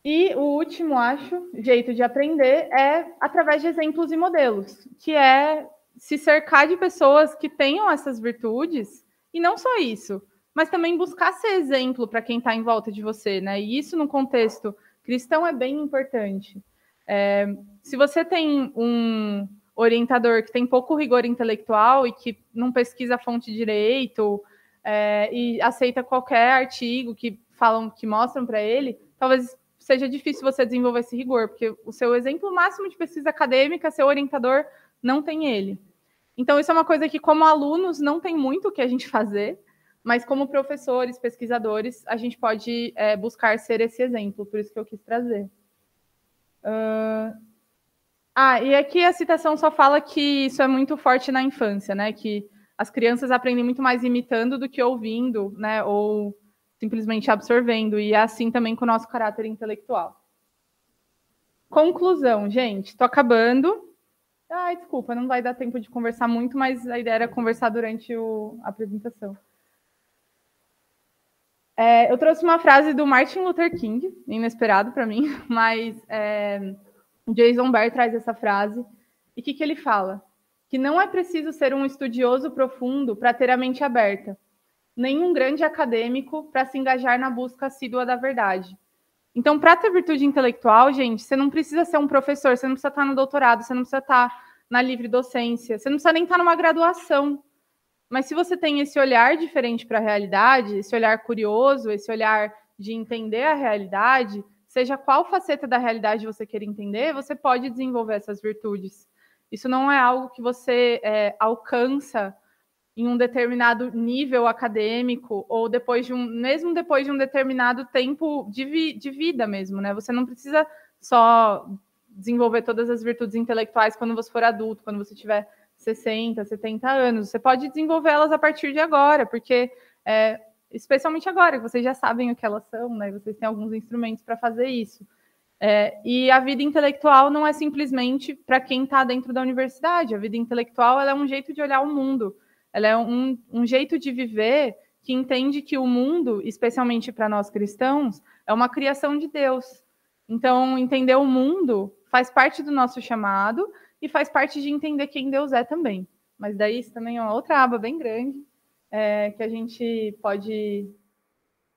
E o último, acho, jeito de aprender é através de exemplos e modelos, que é se cercar de pessoas que tenham essas virtudes, e não só isso, mas também buscar ser exemplo para quem está em volta de você, né? E isso no contexto cristão é bem importante. Se você tem um orientador que tem pouco rigor intelectual e que não pesquisa a fonte direito e aceita qualquer artigo que mostram para ele, talvez seja difícil você desenvolver esse rigor, porque o seu exemplo máximo de pesquisa acadêmica, seu orientador não tem ele. Então, isso é uma coisa que, como alunos, não tem muito o que a gente fazer, mas como professores, pesquisadores, a gente pode buscar ser esse exemplo, por isso que eu quis trazer. E aqui a citação só fala que isso é muito forte na infância, né? Que as crianças aprendem muito mais imitando do que ouvindo, né? Ou simplesmente absorvendo, e é assim também com o nosso caráter intelectual. Conclusão, gente, estou acabando. Desculpa, não vai dar tempo de conversar muito, mas a ideia era conversar durante a apresentação. Eu trouxe uma frase do Martin Luther King, inesperado para mim, mas o Jason Behr traz essa frase, e o que ele fala? Que não é preciso ser um estudioso profundo para ter a mente aberta, nem um grande acadêmico para se engajar na busca assídua da verdade. Então, para ter virtude intelectual, gente, você não precisa ser um professor, você não precisa estar no doutorado, você não precisa estar na livre docência, você não precisa nem estar numa graduação. Mas se você tem esse olhar diferente para a realidade, esse olhar curioso, esse olhar de entender a realidade, seja qual faceta da realidade você queira entender, você pode desenvolver essas virtudes. Isso não é algo que você alcança em um determinado nível acadêmico, ou mesmo depois de um determinado tempo de vida mesmo, né? Você não precisa só desenvolver todas as virtudes intelectuais quando você for adulto, quando você tiver 60, 70 anos. Você pode desenvolvê-las a partir de agora, porque, especialmente agora, que vocês já sabem o que elas são, né? Vocês têm alguns instrumentos para fazer isso. E a vida intelectual não é simplesmente para quem está dentro da universidade. A vida intelectual ela é um jeito de olhar o mundo. Ela é um jeito de viver que entende que o mundo, especialmente para nós cristãos, é uma criação de Deus. Então, entender o mundo faz parte do nosso chamado e faz parte de entender quem Deus é também. Mas daí isso também é uma outra aba bem grande. que a gente pode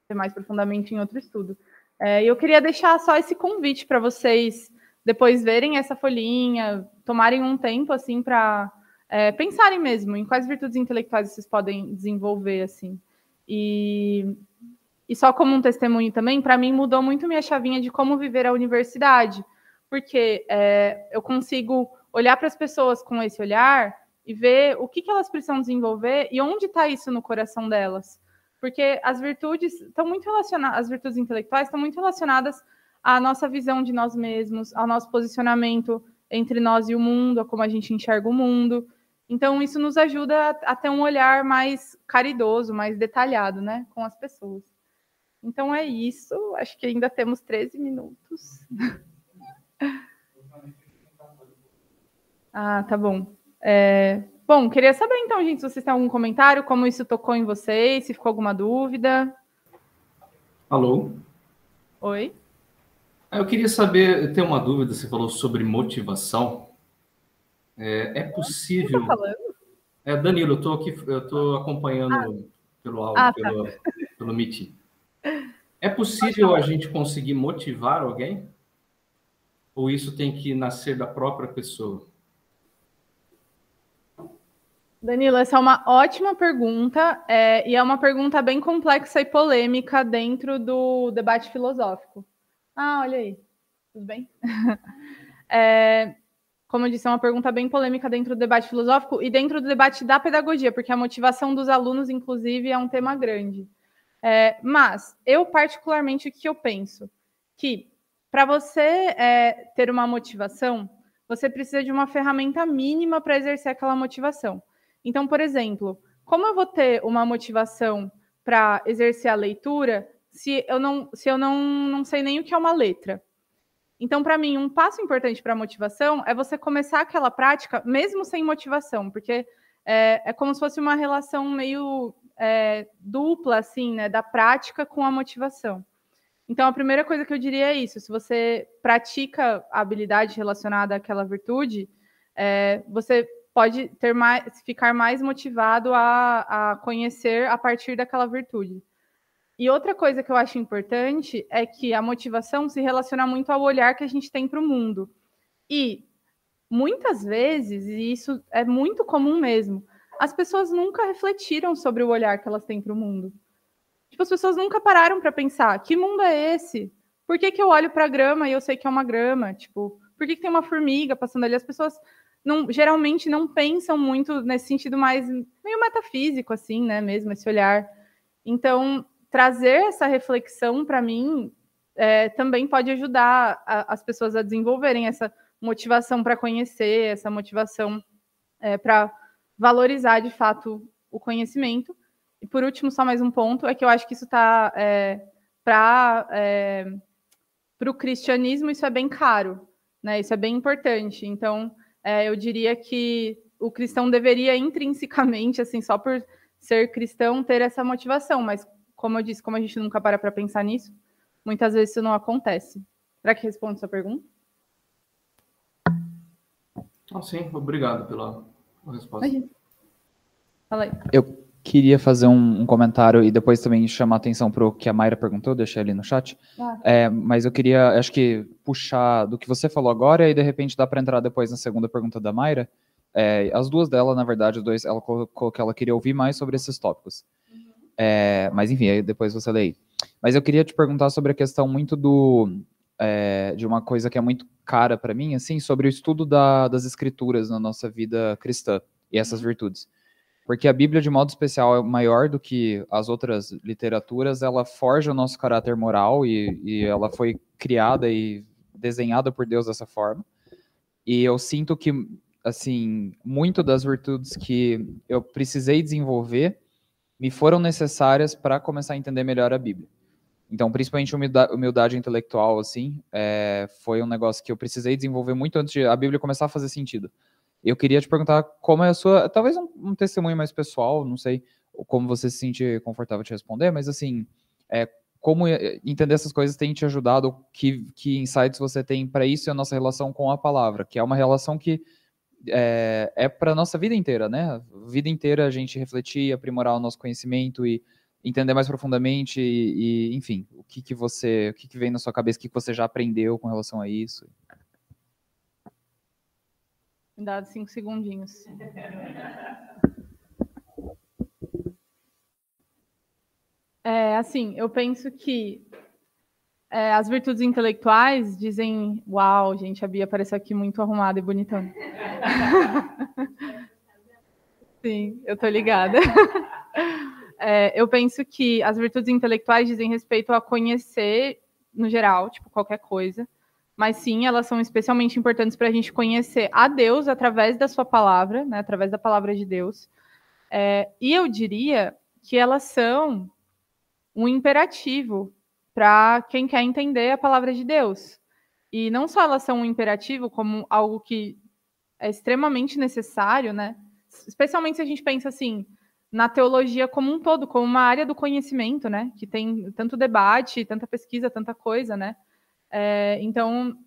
ver mais profundamente em outro estudo. E eu queria deixar só esse convite para vocês depois verem essa folhinha, tomarem um tempo assim para pensarem mesmo em quais virtudes intelectuais vocês podem desenvolver assim. E só como um testemunho também, para mim mudou muito minha chavinha de como viver a universidade, porque eu consigo olhar para as pessoas com esse olhar e ver o que elas precisam desenvolver e onde está isso no coração delas. Porque as virtudes estão muito relacionadas, as virtudes intelectuais estão muito relacionadas à nossa visão de nós mesmos, ao nosso posicionamento entre nós e o mundo, a como a gente enxerga o mundo. Então, isso nos ajuda a ter um olhar mais caridoso, mais detalhado, né, com as pessoas. Então, é isso. Acho que ainda temos 13 minutos. Tá bom. Bom, queria saber, então, gente, se vocês têm algum comentário, como isso tocou em vocês, se ficou alguma dúvida. Alô? Oi? Eu queria saber, eu tenho uma dúvida, você falou sobre motivação. É possível... Quem tá falando? Danilo, eu estou acompanhando pelo áudio, pelo Meeting. É possível a gente conseguir motivar alguém? Ou isso tem que nascer da própria pessoa? Danilo, essa é uma ótima pergunta, e é uma pergunta bem complexa e polêmica dentro do debate filosófico. Olha aí, tudo bem? Como eu disse, é uma pergunta bem polêmica dentro do debate filosófico e dentro do debate da pedagogia, porque a motivação dos alunos, inclusive, é um tema grande. Mas, eu particularmente, o que eu penso? Que, para você ter uma motivação, você precisa de uma ferramenta mínima para exercer aquela motivação. Então, por exemplo, como eu vou ter uma motivação para exercer a leitura se eu não sei nem o que é uma letra? Então, para mim, um passo importante para a motivação é você começar aquela prática mesmo sem motivação, porque é como se fosse uma relação meio dupla, assim, né, da prática com a motivação. Então, a primeira coisa que eu diria é isso: se você pratica a habilidade relacionada àquela virtude, você pode ficar mais motivado a conhecer a partir daquela virtude. E outra coisa que eu acho importante é que a motivação se relaciona muito ao olhar que a gente tem para o mundo. E, muitas vezes, e isso é muito comum mesmo, as pessoas nunca refletiram sobre o olhar que elas têm para o mundo. Tipo, as pessoas nunca pararam para pensar: que mundo é esse? Por que eu olho para a grama e eu sei que é uma grama? Tipo, por que tem uma formiga passando ali? As pessoas geralmente não pensam muito nesse sentido mais meio metafísico, assim, né? Mesmo esse olhar. Então, trazer essa reflexão, para mim, também pode ajudar as pessoas a desenvolverem essa motivação para conhecer, essa motivação para valorizar, de fato, o conhecimento. E, por último, só mais um ponto, é que eu acho que isso está... para o cristianismo, isso é bem caro, né? Isso é bem importante. Então, eu diria que o cristão deveria intrinsecamente, assim, só por ser cristão, ter essa motivação. Mas, como eu disse, como a gente nunca para pensar nisso, muitas vezes isso não acontece. Será que responde a sua pergunta? Sim, obrigado pela resposta. Fala aí. Eu queria fazer um comentário e depois também chamar a atenção para o que a Mayra perguntou, deixei ali no chat. Mas eu queria, acho que, puxar do que você falou agora e, de repente, dá para entrar depois na segunda pergunta da Mayra. As duas dela, na verdade, ela colocou que ela queria ouvir mais sobre esses tópicos. Mas, enfim, aí depois você lê aí. Mas eu queria te perguntar sobre a questão muito de uma coisa que é muito cara para mim, assim, sobre o estudo das escrituras na nossa vida cristã e essas virtudes. Porque a Bíblia, de modo especial, é maior do que as outras literaturas, ela forja o nosso caráter moral e ela foi criada e desenhada por Deus dessa forma. E eu sinto que, assim, muito das virtudes que eu precisei desenvolver me foram necessárias para começar a entender melhor a Bíblia. Então, principalmente humildade intelectual, assim, foi um negócio que eu precisei desenvolver muito antes de a Bíblia começar a fazer sentido. Eu queria te perguntar como é a sua... Talvez um testemunho mais pessoal, não sei como você se sente confortável de responder, mas, assim, como entender essas coisas tem te ajudado, que insights você tem para isso e a nossa relação com a palavra, que é uma relação que é para a nossa vida inteira, né? A vida inteira a gente refletir, aprimorar o nosso conhecimento e entender mais profundamente e enfim, o que vem na sua cabeça, o que você já aprendeu com relação a isso. Me dá 5 segundinhos. Assim, eu penso que as virtudes intelectuais dizem... Uau, gente, a Bia apareceu aqui muito arrumada e bonitona. Sim, eu tô ligada. Eu penso que as virtudes intelectuais dizem respeito a conhecer, no geral, tipo, qualquer coisa. Mas sim, elas são especialmente importantes para a gente conhecer a Deus através da sua palavra, né, através da palavra de Deus. E eu diria que elas são um imperativo para quem quer entender a palavra de Deus. E não só elas são um imperativo, como algo que é extremamente necessário, né? Especialmente se a gente pensa assim, na teologia como um todo, como uma área do conhecimento, né? Que tem tanto debate, tanta pesquisa, tanta coisa, né? Então,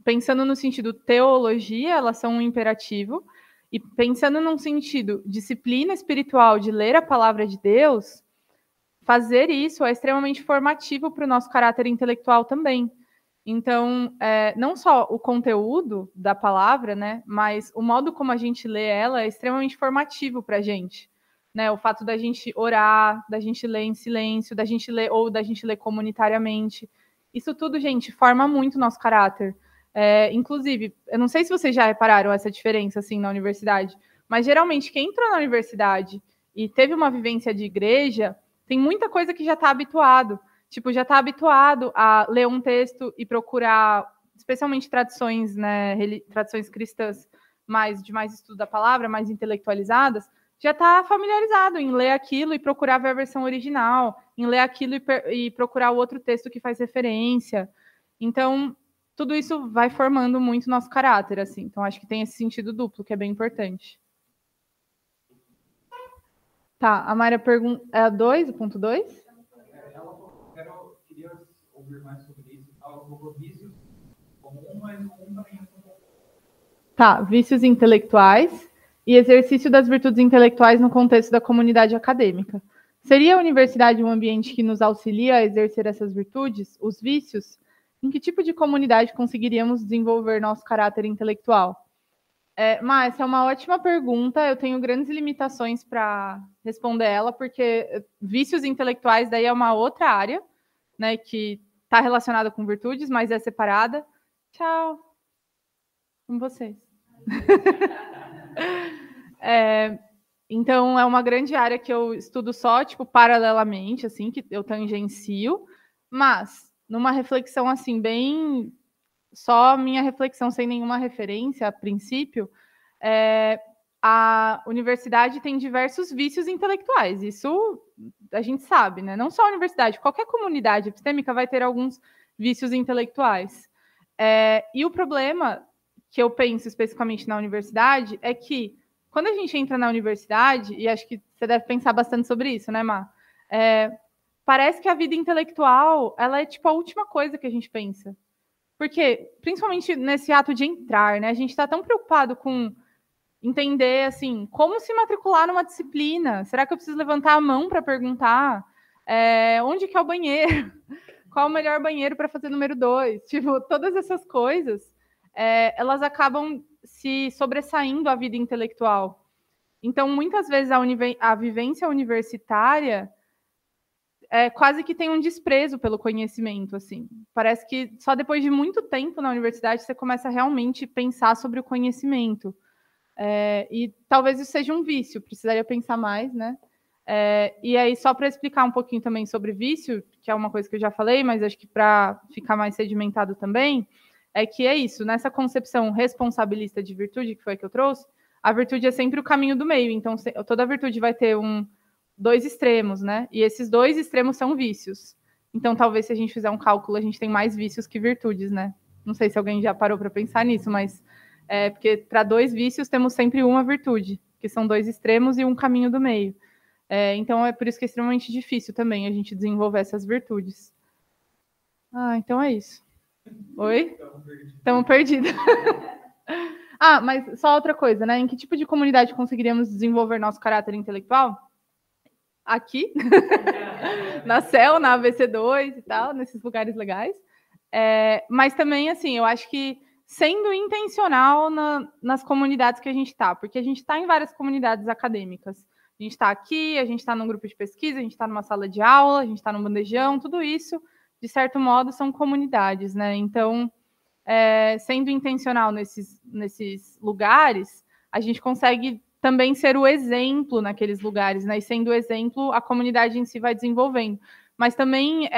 pensando no sentido teologia, elas são um imperativo, e pensando num sentido disciplina espiritual de ler a palavra de Deus, fazer isso é extremamente formativo para o nosso caráter intelectual também. Então, não só o conteúdo da palavra, né, mas o modo como a gente lê ela é extremamente formativo para a gente. Né? O fato da gente orar, da gente ler em silêncio, da gente ler comunitariamente. Isso tudo, gente, forma muito o nosso caráter. Inclusive, eu não sei se vocês já repararam essa diferença assim na universidade, mas geralmente quem entrou na universidade e teve uma vivência de igreja, tem muita coisa que já está habituado. Tipo, já está habituado a ler um texto e procurar, especialmente tradições, né, tradições cristãs de mais estudo da palavra, mais intelectualizadas, já está familiarizado em ler aquilo e procurar ver a versão original, em ler aquilo e procurar o outro texto que faz referência. Então, tudo isso vai formando muito o nosso caráter, assim. Então, acho que tem esse sentido duplo, que é bem importante. Tá, a Mayra pergunta... É a 2, o ponto 2? Queria ouvir mais sobre isso. Ela colocou vícios como mas também. Tá, vícios intelectuais e exercício das virtudes intelectuais no contexto da comunidade acadêmica. Seria a universidade um ambiente que nos auxilia a exercer essas virtudes, os vícios? Em que tipo de comunidade conseguiríamos desenvolver nosso caráter intelectual? Mas essa é uma ótima pergunta. Eu tenho grandes limitações para responder ela, porque vícios intelectuais daí é uma outra área, né, que está relacionada com virtudes, mas é separada. Tchau. Com vocês. Então, é uma grande área que eu estudo só, tipo, paralelamente, assim, que eu tangencio, mas numa reflexão, assim, bem... Só minha reflexão, sem nenhuma referência, a princípio, a universidade tem diversos vícios intelectuais. Isso a gente sabe, né? Não só a universidade, qualquer comunidade epistêmica vai ter alguns vícios intelectuais. E o problema que eu penso especificamente na universidade é que quando a gente entra na universidade, e acho que você deve pensar bastante sobre isso, né, Má? Parece que a vida intelectual, ela é tipo a última coisa que a gente pensa. Porque, principalmente nesse ato de entrar, né, a gente está tão preocupado com entender, assim, como se matricular numa disciplina. Será que eu preciso levantar a mão para perguntar onde que é o banheiro? Qual é o melhor banheiro para fazer número 2? Tipo, todas essas coisas, elas acabam se sobressaindo à vida intelectual. Então, muitas vezes, a vivência universitária quase que tem um desprezo pelo conhecimento, assim. Parece que só depois de muito tempo na universidade você começa a realmente pensar sobre o conhecimento. E talvez isso seja um vício, precisaria pensar mais, né? E aí, só para explicar um pouquinho também sobre vício, que é uma coisa que eu já falei, mas acho que para ficar mais sedimentado também, é que é isso, nessa concepção responsabilista de virtude, que foi a que eu trouxe, a virtude é sempre o caminho do meio. Então, toda virtude vai ter dois extremos, né? E esses dois extremos são vícios. Então, talvez se a gente fizer um cálculo, a gente tem mais vícios que virtudes, né? Não sei se alguém já parou para pensar nisso, mas porque para 2 vícios temos sempre uma virtude, que são 2 extremos e um caminho do meio. Então, é por isso que é extremamente difícil também a gente desenvolver essas virtudes. Então é isso. Oi? Estamos perdidos. Ah, mas só outra coisa, né? Em que tipo de comunidade conseguiríamos desenvolver nosso caráter intelectual? Aqui, na CEL, na ABC2 e tal, nesses lugares legais. Mas também, assim, eu acho que sendo intencional nas comunidades que a gente está, porque a gente está em várias comunidades acadêmicas. A gente está aqui, a gente está num grupo de pesquisa, a gente está numa sala de aula, a gente está num bandejão, tudo isso, de certo modo, são comunidades, né? Então, sendo intencional nesses lugares, a gente consegue também ser o exemplo naqueles lugares, né? E sendo o exemplo, a comunidade em si vai desenvolvendo. Mas também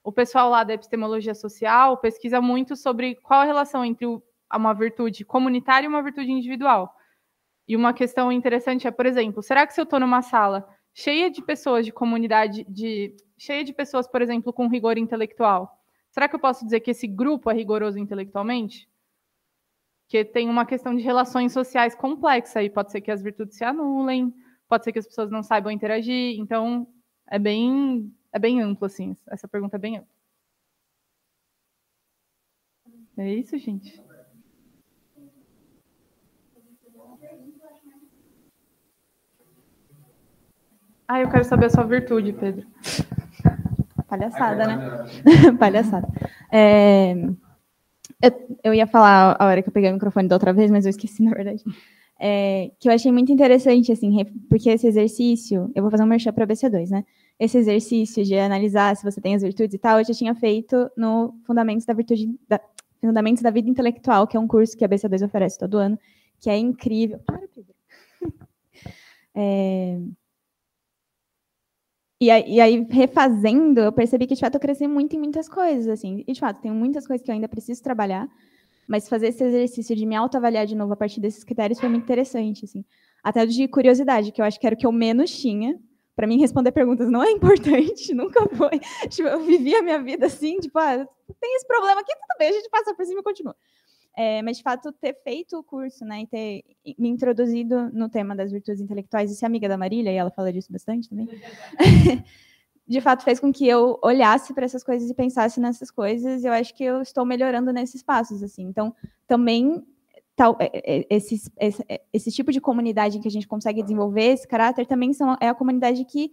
o pessoal lá da epistemologia social pesquisa muito sobre qual a relação entre uma virtude comunitária e uma virtude individual. E uma questão interessante é, por exemplo, será que se eu estou numa sala cheia de pessoas de comunidade, cheia de pessoas, por exemplo, com rigor intelectual, será que eu posso dizer que esse grupo é rigoroso intelectualmente? Porque tem uma questão de relações sociais complexa aí. Pode ser que as virtudes se anulem, pode ser que as pessoas não saibam interagir. Então, é bem amplo, assim. Essa pergunta é bem ampla. É isso, gente. Eu quero saber a sua virtude, Pedro. Palhaçada, né? Palhaçada. Eu ia falar a hora que eu peguei o microfone da outra vez, mas eu esqueci, na verdade. Que eu achei muito interessante, assim, porque esse exercício... Eu vou fazer um merchan para a BC2, né? Esse exercício de analisar se você tem as virtudes e tal, eu já tinha feito no Fundamentos da Vida Intelectual, que é um curso que a BC2 oferece todo ano, que é incrível. Para, Pedro. E aí, refazendo, eu percebi que, de fato, eu cresci muito em muitas coisas, assim. E, de fato, tem muitas coisas que eu ainda preciso trabalhar, mas fazer esse exercício de me autoavaliar de novo a partir desses critérios foi muito interessante, assim. Até de curiosidade, que eu acho que era o que eu menos tinha. Para mim, responder perguntas não é importante, nunca foi. Tipo, eu vivi a minha vida assim, tipo, tem esse problema aqui, tudo bem, a gente passa por cima e continua. Mas, de fato, ter feito o curso, né, e ter me introduzido no tema das virtudes intelectuais, e ser amiga da Marília, e ela fala disso bastante também, de fato, fez com que eu olhasse para essas coisas e pensasse nessas coisas, e eu acho que eu estou melhorando nesses passos, assim. Então, também, esse tipo de comunidade em que a gente consegue desenvolver esse caráter também é a comunidade que,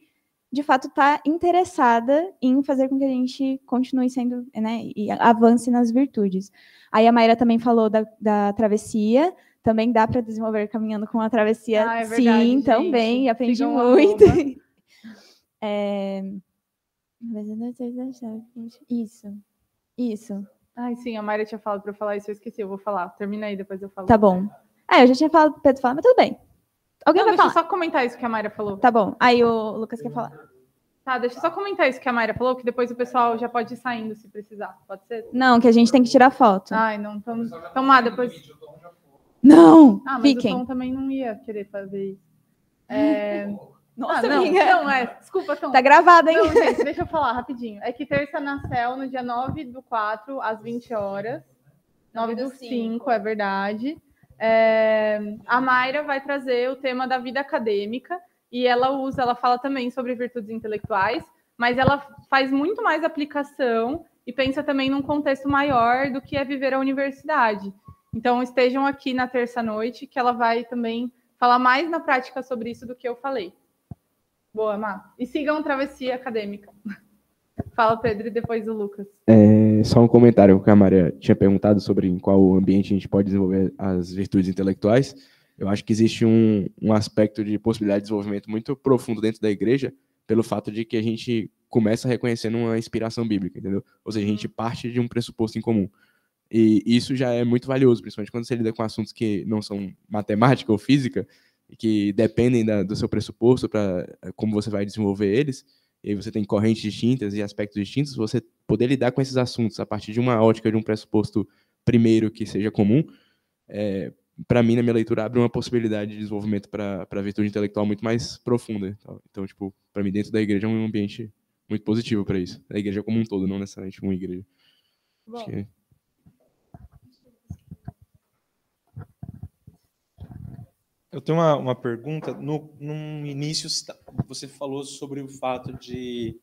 de fato, está interessada em fazer com que a gente continue sendo, né, e avance nas virtudes. Aí a Mayra também falou da travessia, também dá para desenvolver caminhando com a travessia, é verdade, sim, gente. também, aprendi Sigam muito. Isso. Ai, sim, a Mayra tinha falado para eu falar isso, eu esqueci, eu vou falar. Termina aí, depois eu falo. Tá bom. Eu já tinha falado pro Pedro falar, mas tudo bem. Alguém vai falar? Deixa eu só comentar isso que a Mayra falou. Tá bom. Aí o Lucas quer falar. Tá, deixa eu só comentar isso que a Mayra falou, que depois o pessoal já pode ir saindo se precisar. Pode ser? Não, que a gente tem que tirar foto. Não. Então lá, depois... Não, mas fiquem. o Tom também não ia querer fazer isso. Nossa, desculpa, Tom. Tá gravado, hein? Não, gente, deixa eu falar rapidinho. É que terça na CEL, no dia 9/4, às 20 horas. 9/5, é verdade. A Mayra vai trazer o tema da vida acadêmica, e ela fala também sobre virtudes intelectuais, mas ela faz muito mais aplicação e pensa também num contexto maior do que é viver a universidade. Então, estejam aqui na terça-noite, que ela vai também falar mais na prática sobre isso do que eu falei. Boa, Má. E sigam Travessia Acadêmica. Fala, Pedro, e depois o Lucas. Só um comentário que a Maria tinha perguntado sobre em qual ambiente a gente pode desenvolver as virtudes intelectuais. Eu acho que existe um aspecto de possibilidade de desenvolvimento muito profundo dentro da igreja, pelo fato de que a gente começa reconhecendo uma inspiração bíblica, entendeu? Ou seja, a gente parte de um pressuposto em comum. E isso já é muito valioso, principalmente quando você lida com assuntos que não são matemática ou física, e que dependem do seu pressuposto para como você vai desenvolver eles, e aí você tem correntes distintas e aspectos distintos, você poder lidar com esses assuntos a partir de uma ótica, de um pressuposto primeiro que seja comum, para mim, na minha leitura, abre uma possibilidade de desenvolvimento para a virtude intelectual muito mais profunda. Então, tipo, para mim, dentro da igreja é um ambiente muito positivo para isso. A igreja como um todo, não necessariamente uma igreja. Bom. Eu tenho uma pergunta. No início, você falou sobre o fato de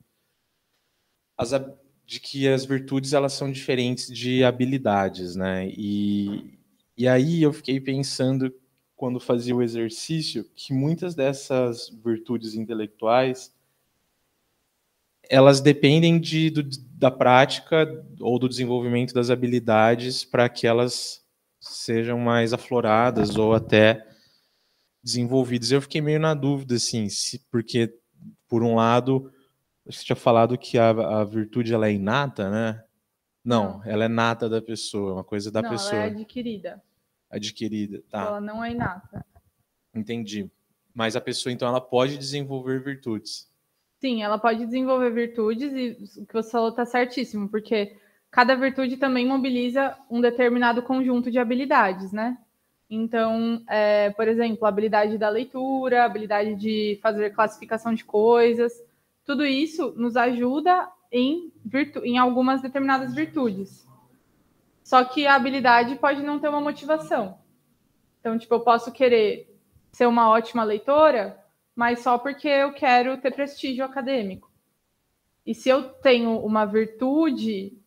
que as virtudes elas são diferentes de habilidades, né? E E aí eu fiquei pensando, quando fazia o exercício, que muitas dessas virtudes intelectuais, elas dependem da prática ou do desenvolvimento das habilidades para que elas sejam mais afloradas ou até desenvolvidas. Eu fiquei meio na dúvida, assim, porque, por um lado, você tinha falado que a virtude ela é inata, né? Não, ela é nata da pessoa, é uma coisa da pessoa. Não, ela é adquirida. Adquirida, tá. Ela não é inata. Entendi. Mas a pessoa, então, ela pode desenvolver virtudes. Sim, ela pode desenvolver virtudes e o que você falou está certíssimo, porque cada virtude também mobiliza um determinado conjunto de habilidades, né? Então, por exemplo, a habilidade da leitura, a habilidade de fazer classificação de coisas, tudo isso nos ajuda em algumas determinadas virtudes. Só que a habilidade pode não ter uma motivação. Então, tipo, eu posso querer ser uma ótima leitora, mas só porque eu quero ter prestígio acadêmico. E se eu tenho uma virtude,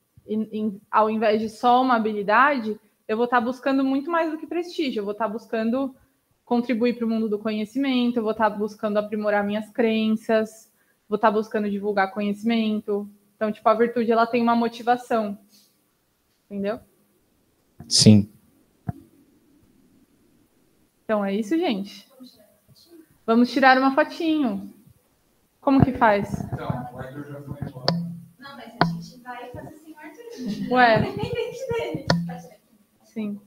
ao invés de só uma habilidade, eu vou estar buscando muito mais do que prestígio. Eu vou estar buscando contribuir para o mundo do conhecimento, eu vou estar buscando aprimorar minhas crenças, vou estar buscando divulgar conhecimento. Então, tipo, a virtude, ela tem uma motivação. Entendeu? Sim. Então, é isso, gente. Vamos tirar uma fotinho. Como que faz? Então, o Arthur já foi embora. Não, mas a gente vai fazer sem o Arthur. Ué. Independente dele. Sim.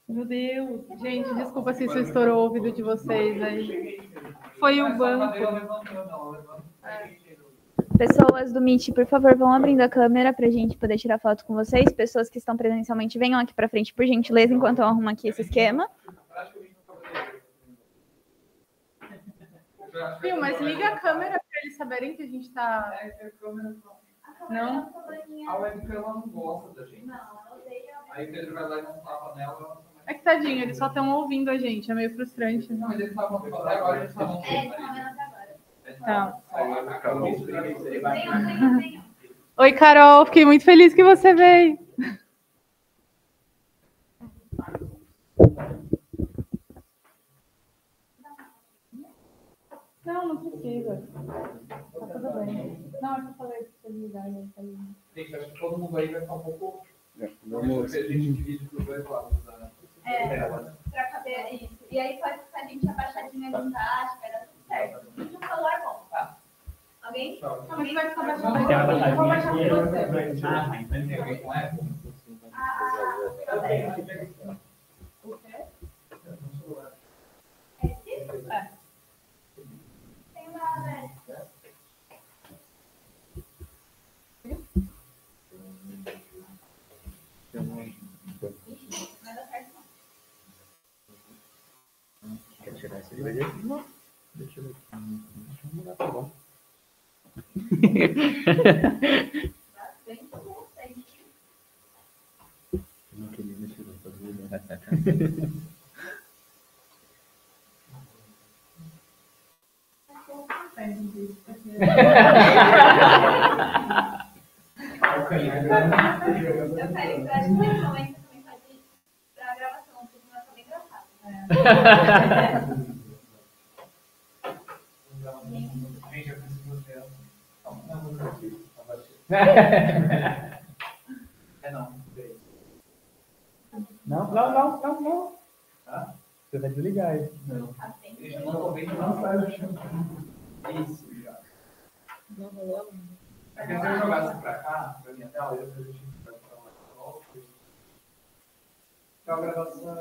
Meu Deus. Gente, desculpa se isso estourou o ouvido de vocês aí. Foi o banco. Pessoas do Meet, por favor, vão abrindo a câmera para a gente poder tirar foto com vocês. Pessoas que estão presencialmente, venham aqui para frente, por gentileza, enquanto eu arrumo aqui esse esquema. Viu, mas liga a câmera para eles saberem que a gente está... Não? A webcam ela não gosta da gente. Não, ela odeia. Aí o Pedro vai lá e não tapa nela. É que tadinho, eles só estão ouvindo a gente, é meio frustrante. Não, mas eles estavam vendo até agora, eles estavam vendo. Tá. Oi, Carol, fiquei muito feliz que você veio. Não, não precisa. Tá tudo bem. Não, é que eu falei de possibilidade. Gente, acho que todo mundo aí vai ficar um pouco... Vamos ver a gente divide para os dois lados. Para caber isso. E aí pode ficar a gente abaixadinha ali embaixo, vai dar tudo certo. O celular é bom. Tá. Alguém? Alguém vai ficar abaixadinho. Eu vou abaixar com você. O quê? É. Tem uma... Quer tirar esse vídeo aqui? Não. Deixa eu ver. Tá bom. Não queria mexer no vídeo. Não. Tá? Você vai desligar aí. Não. Não sai do chão. Isso, já. Não rolou? É que se eu jogasse pra cá, pra minha tela, eu gente vai pra lá. Tchau, gravação.